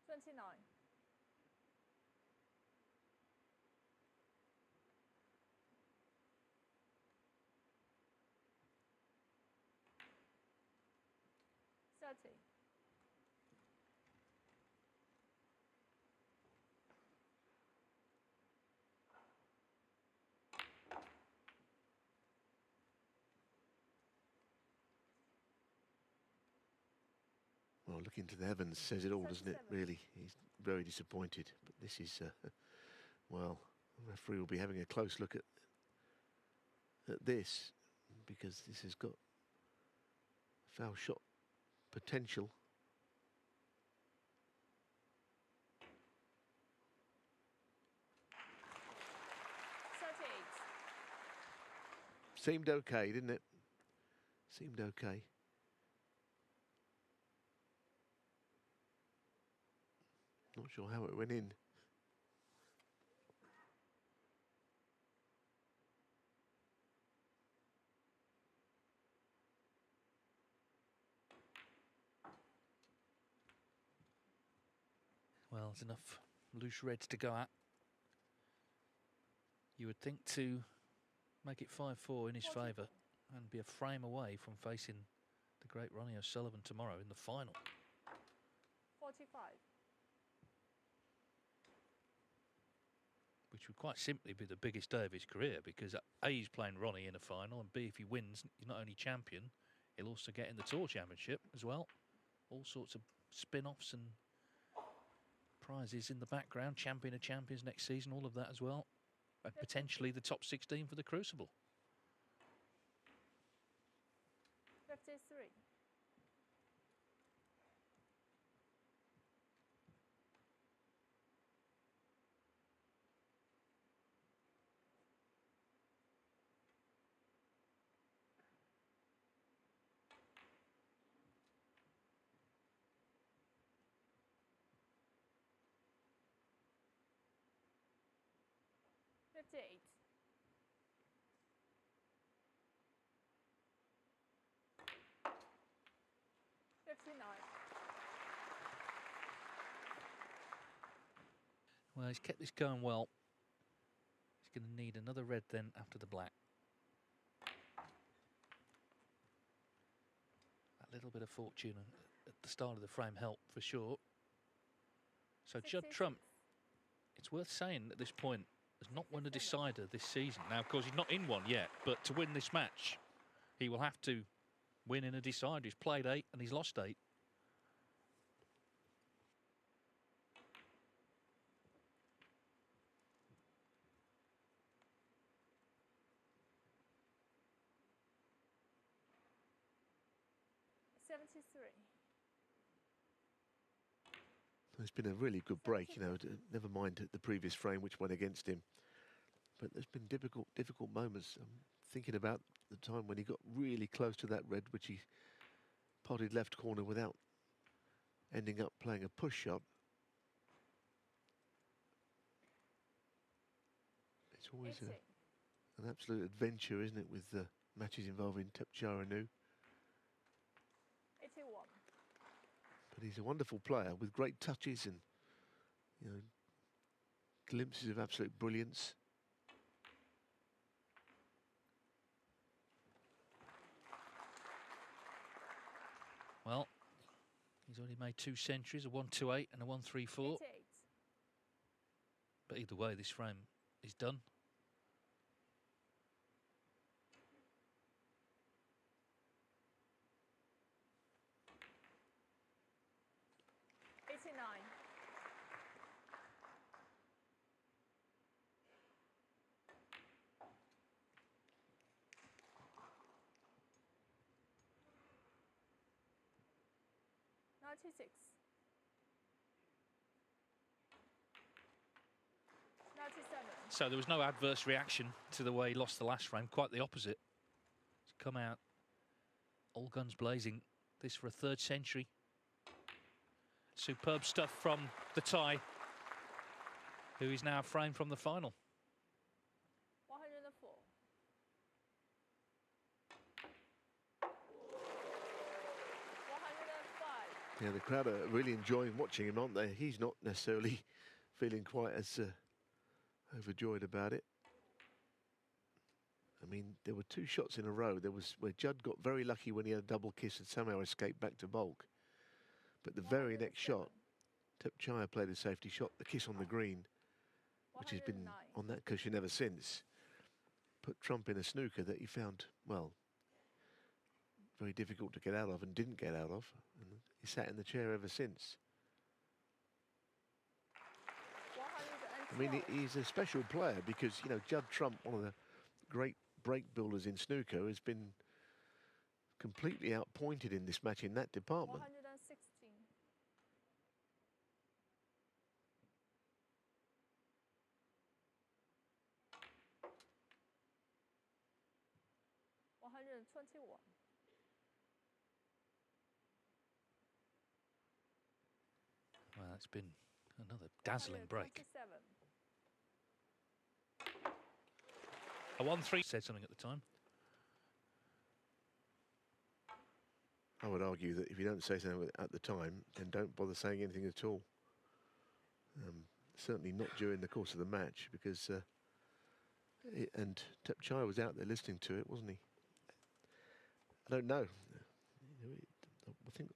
$29. $30. Well, looking to the heavens says it all, doesn't it? 37. Really, he's very disappointed. But this is, well, the referee will be having a close look at this, because this has got foul shot potential. Seemed okay, didn't it? Seemed okay. Not sure how it went in. Well, there's enough loose reds to go at. You would think to make it 5-4 in his favour and be a frame away from facing the great Ronnie O'Sullivan tomorrow in the final. 45. Which would quite simply be the biggest day of his career, because A, he's playing Ronnie in a final, and B, if he wins, he's not only champion, he'll also get in the Tour Championship as well. All sorts of spin-offs and prizes in the background, champion of champions next season, all of that as well. And potentially the top 16 for the Crucible. 53. $58. $59. Well, he's kept this going well. He's going to need another red then after the black. That little bit of fortune at the start of the frame helped for sure. So Judd 66. Trump, it's worth saying at this point, has not won a decider this season. Now, of course, he's not in one yet, but to win this match, he will have to win in a decider. He's played 8 and he's lost 8. $73. It's been a really good break, you know, never mind the previous frame which went against him. But there's been difficult moments. I'm thinking about the time when he got really close to that red, which he potted left corner without ending up playing a push shot. It's always 80. an absolute adventure, isn't it, with the matches involving Thepchaiya Un-Nooh. 81. But he's a wonderful player with great touches and, you know, glimpses of absolute brilliance. Well, he's only made 2 centuries, a 1-2-8 and a 1-3-4. 88. But either way, this frame is done. $96. So there was no adverse reaction to the way he lost the last frame. Quite the opposite. He's come out all guns blazing. This for a third century. Superb stuff from the Thai, who is now a frame from the final. 104. Yeah, the crowd are really enjoying watching him, aren't they? He's not necessarily feeling quite as overjoyed about it. I mean, there were two shots in a row. There was where Judd got very lucky when he had a double kiss and somehow escaped back to bulk. But the very next shot, Thepchaiya played a safety shot, the kiss on the green, which has been on that cushion ever since. Put Trump in a snooker that he found, well, very difficult to get out of and didn't get out of. And he sat in the chair ever since. I mean, he's a special player because, you know, Judd Trump, one of the great break builders in snooker, has been completely outpointed in this match in that department. 116. Well, it's been another dazzling break. 127. A 1-3 said something at the time. I would argue that if you don't say something at the time, then don't bother saying anything at all. Certainly not during the course of the match, because and Thepchaiya was out there listening to it, wasn't he? I don't know. I think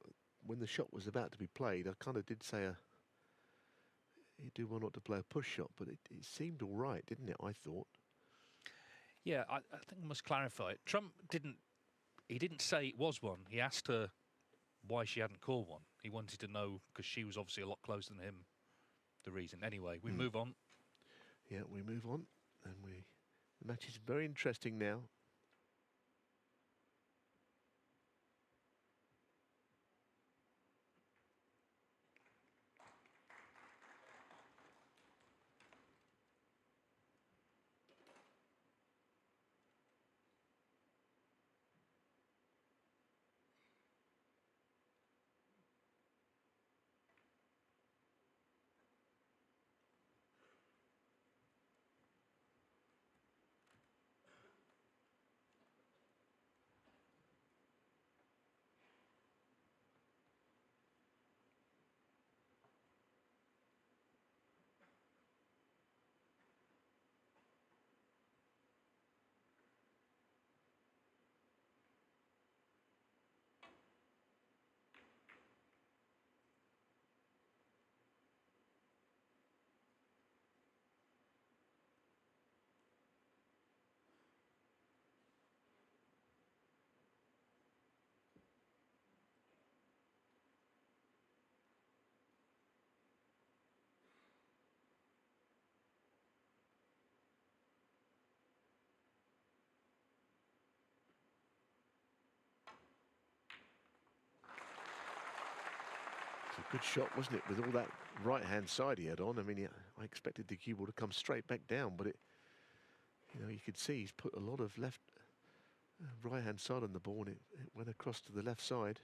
when the shot was about to be played, I kind of did say he did well not to play a push shot, but it seemed all right, didn't it? I thought. Yeah, I think I must clarify it. Trump didn't say it was one. He asked her why she hadn't called one. He wanted to know, because she was obviously a lot closer than him, the reason. Anyway, we move on. Yeah, we move on. And the match is very interesting now. A good shot, wasn't it, with all that right-hand side he had on? I mean, I expected the cue ball to come straight back down, but you could see he's put a lot of right-hand side on the ball, and it went across to the left side.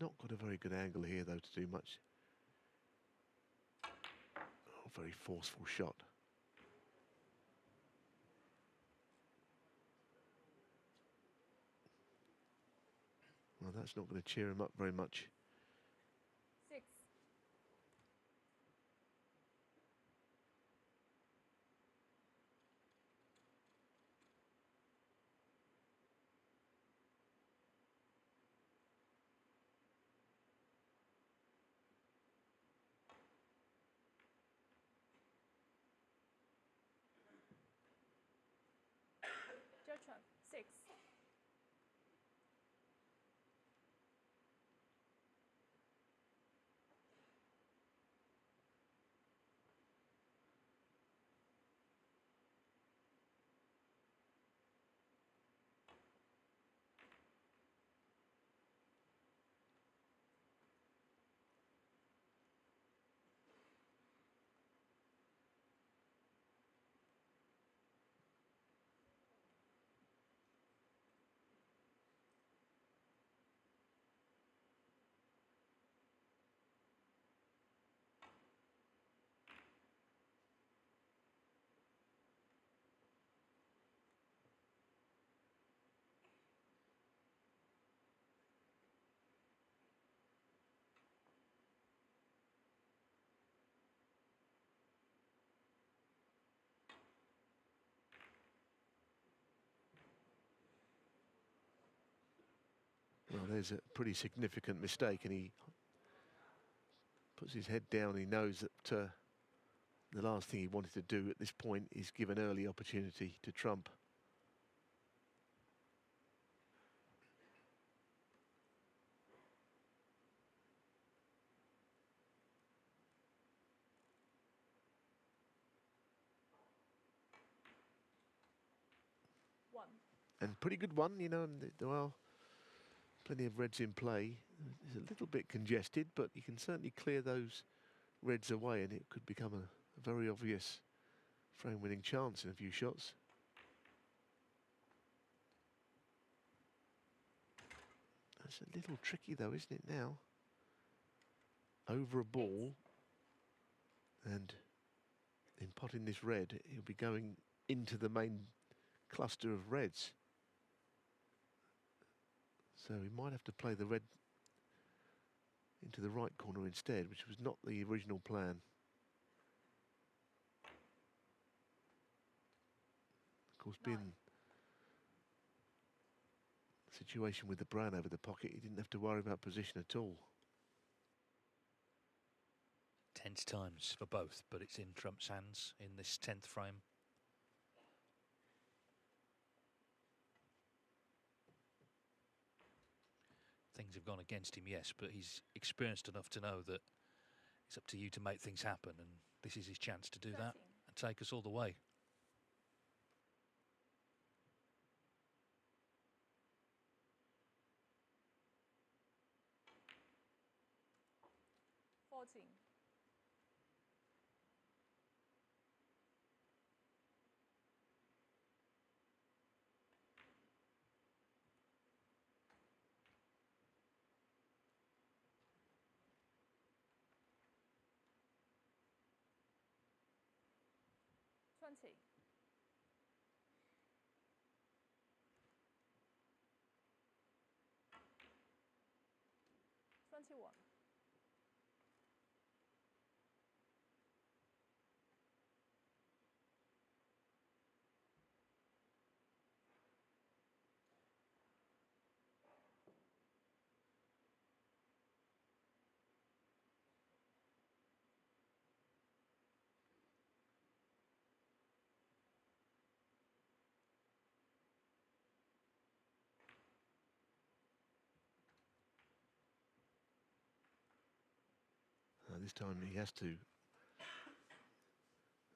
Not got a very good angle here, though, to do much. Oh, very forceful shot. Well, that's not going to cheer him up very much. 6. Judge 6. there's a pretty significant mistake, and he puts his head down. He knows that the last thing he wanted to do at this point is give an early opportunity to trump. And pretty good one, you know, and there are plenty of reds in play. It's a little bit congested, but you can certainly clear those reds away, and it could become a very obvious frame-winning chance in a few shots. That's a little tricky, though, isn't it, now? Over a ball, and in potting this red, he'll be going into the main cluster of reds. So he might have to play the red into the right corner instead, which was not the original plan. Of course, being the situation with the brown over the pocket, he didn't have to worry about position at all. Tense times for both, but it's in Trump's hands in this 10th frame. Things have gone against him, yes, but he's experienced enough to know that it's up to you to make things happen, and this is his chance to do that and take us all the way. This time he has to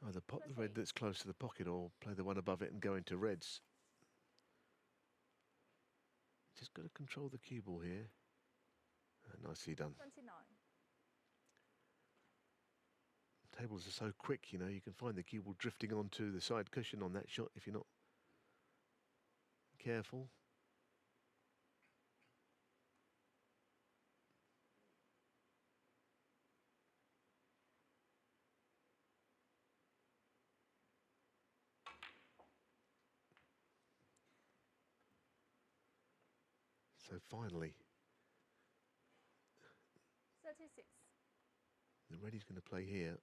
either pot the red that's close to the pocket or play the one above it and go into reds. Just got to control the cue ball here. Nicely done. 29. Tables are so quick, you know, you can find the cue ball drifting onto the side cushion on that shot if you're not careful. So finally, 36. the red he's going to play here,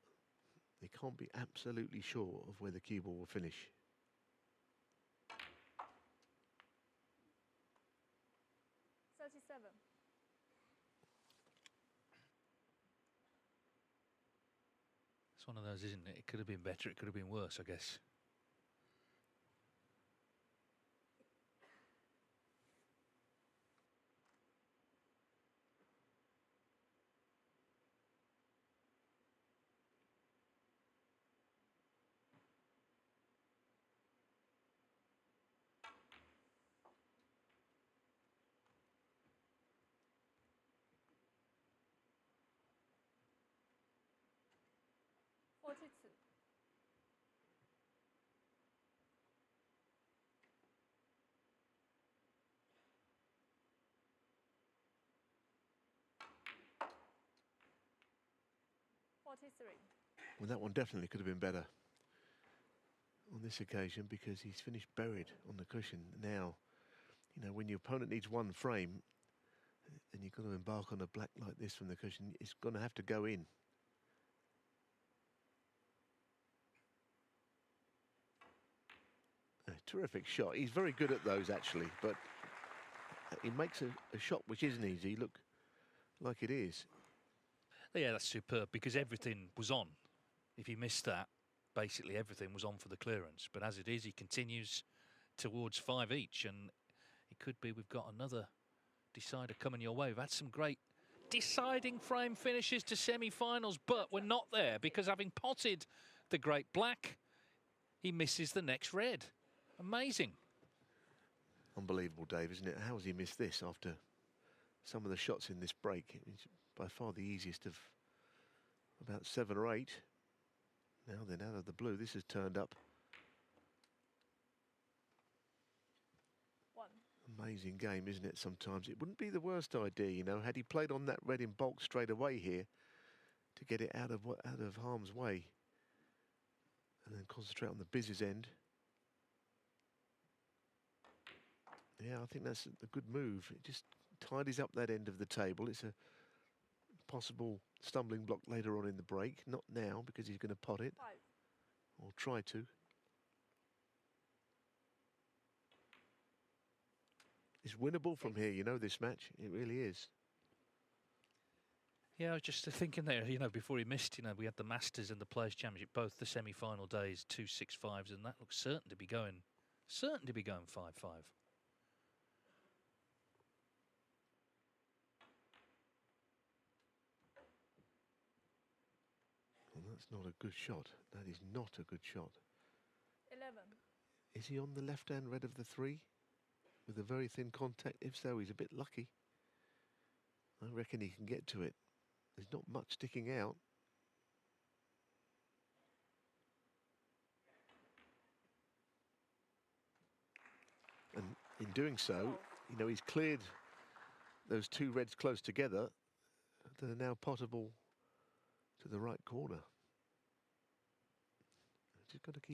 he can't be absolutely sure of where the cue ball will finish. 37. It's one of those, isn't it? It could have been better, it could have been worse, I guess. Well, that one definitely could have been better on this occasion because he's finished buried on the cushion. Now, you know, when your opponent needs one frame and you've got to embark on a black like this from the cushion, it's going to have to go in. A terrific shot. He's very good at those, actually, but he makes a shot which isn't easy look like it is. Yeah, that's superb because everything was on. If he missed that, basically everything was on for the clearance. But as it is, he continues towards 5 each, and it could be we've got another decider coming your way. We've had some great deciding frame finishes to semi-finals, but we're not there because having potted the great black, he misses the next red. Amazing. Unbelievable, Dave, isn't it? How has he missed this after some of the shots in this break? It's by far the easiest of about 7 or 8. Now then, out of the blue, this has turned up. 1. Amazing game, isn't it? Sometimes it wouldn't be the worst idea, you know, had he played on that red in bulk straight away here to get it out of harm's way, and then concentrate on the business end. Yeah, I think that's a good move. It just tidies up that end of the table. It's a possible stumbling block later on in the break. Not now, because he's going to pot it. 5. Or try to. It's winnable from here, you know, this match. It really is. Yeah, I was just thinking there, you know, before he missed, you know, we had the Masters and the Players' Championship, both the semi-final days, 2 6-5s, and that looks certain to be going 5-5. Well, that's not a good shot. That is not a good shot. 11. Is he on the left-hand red of the 3? With a very thin contact? If so, he's a bit lucky. I reckon he can get to it. There's not much sticking out. And in doing so, you know, he's cleared those 2 reds close together that are now potable to the right corner. Just got to keep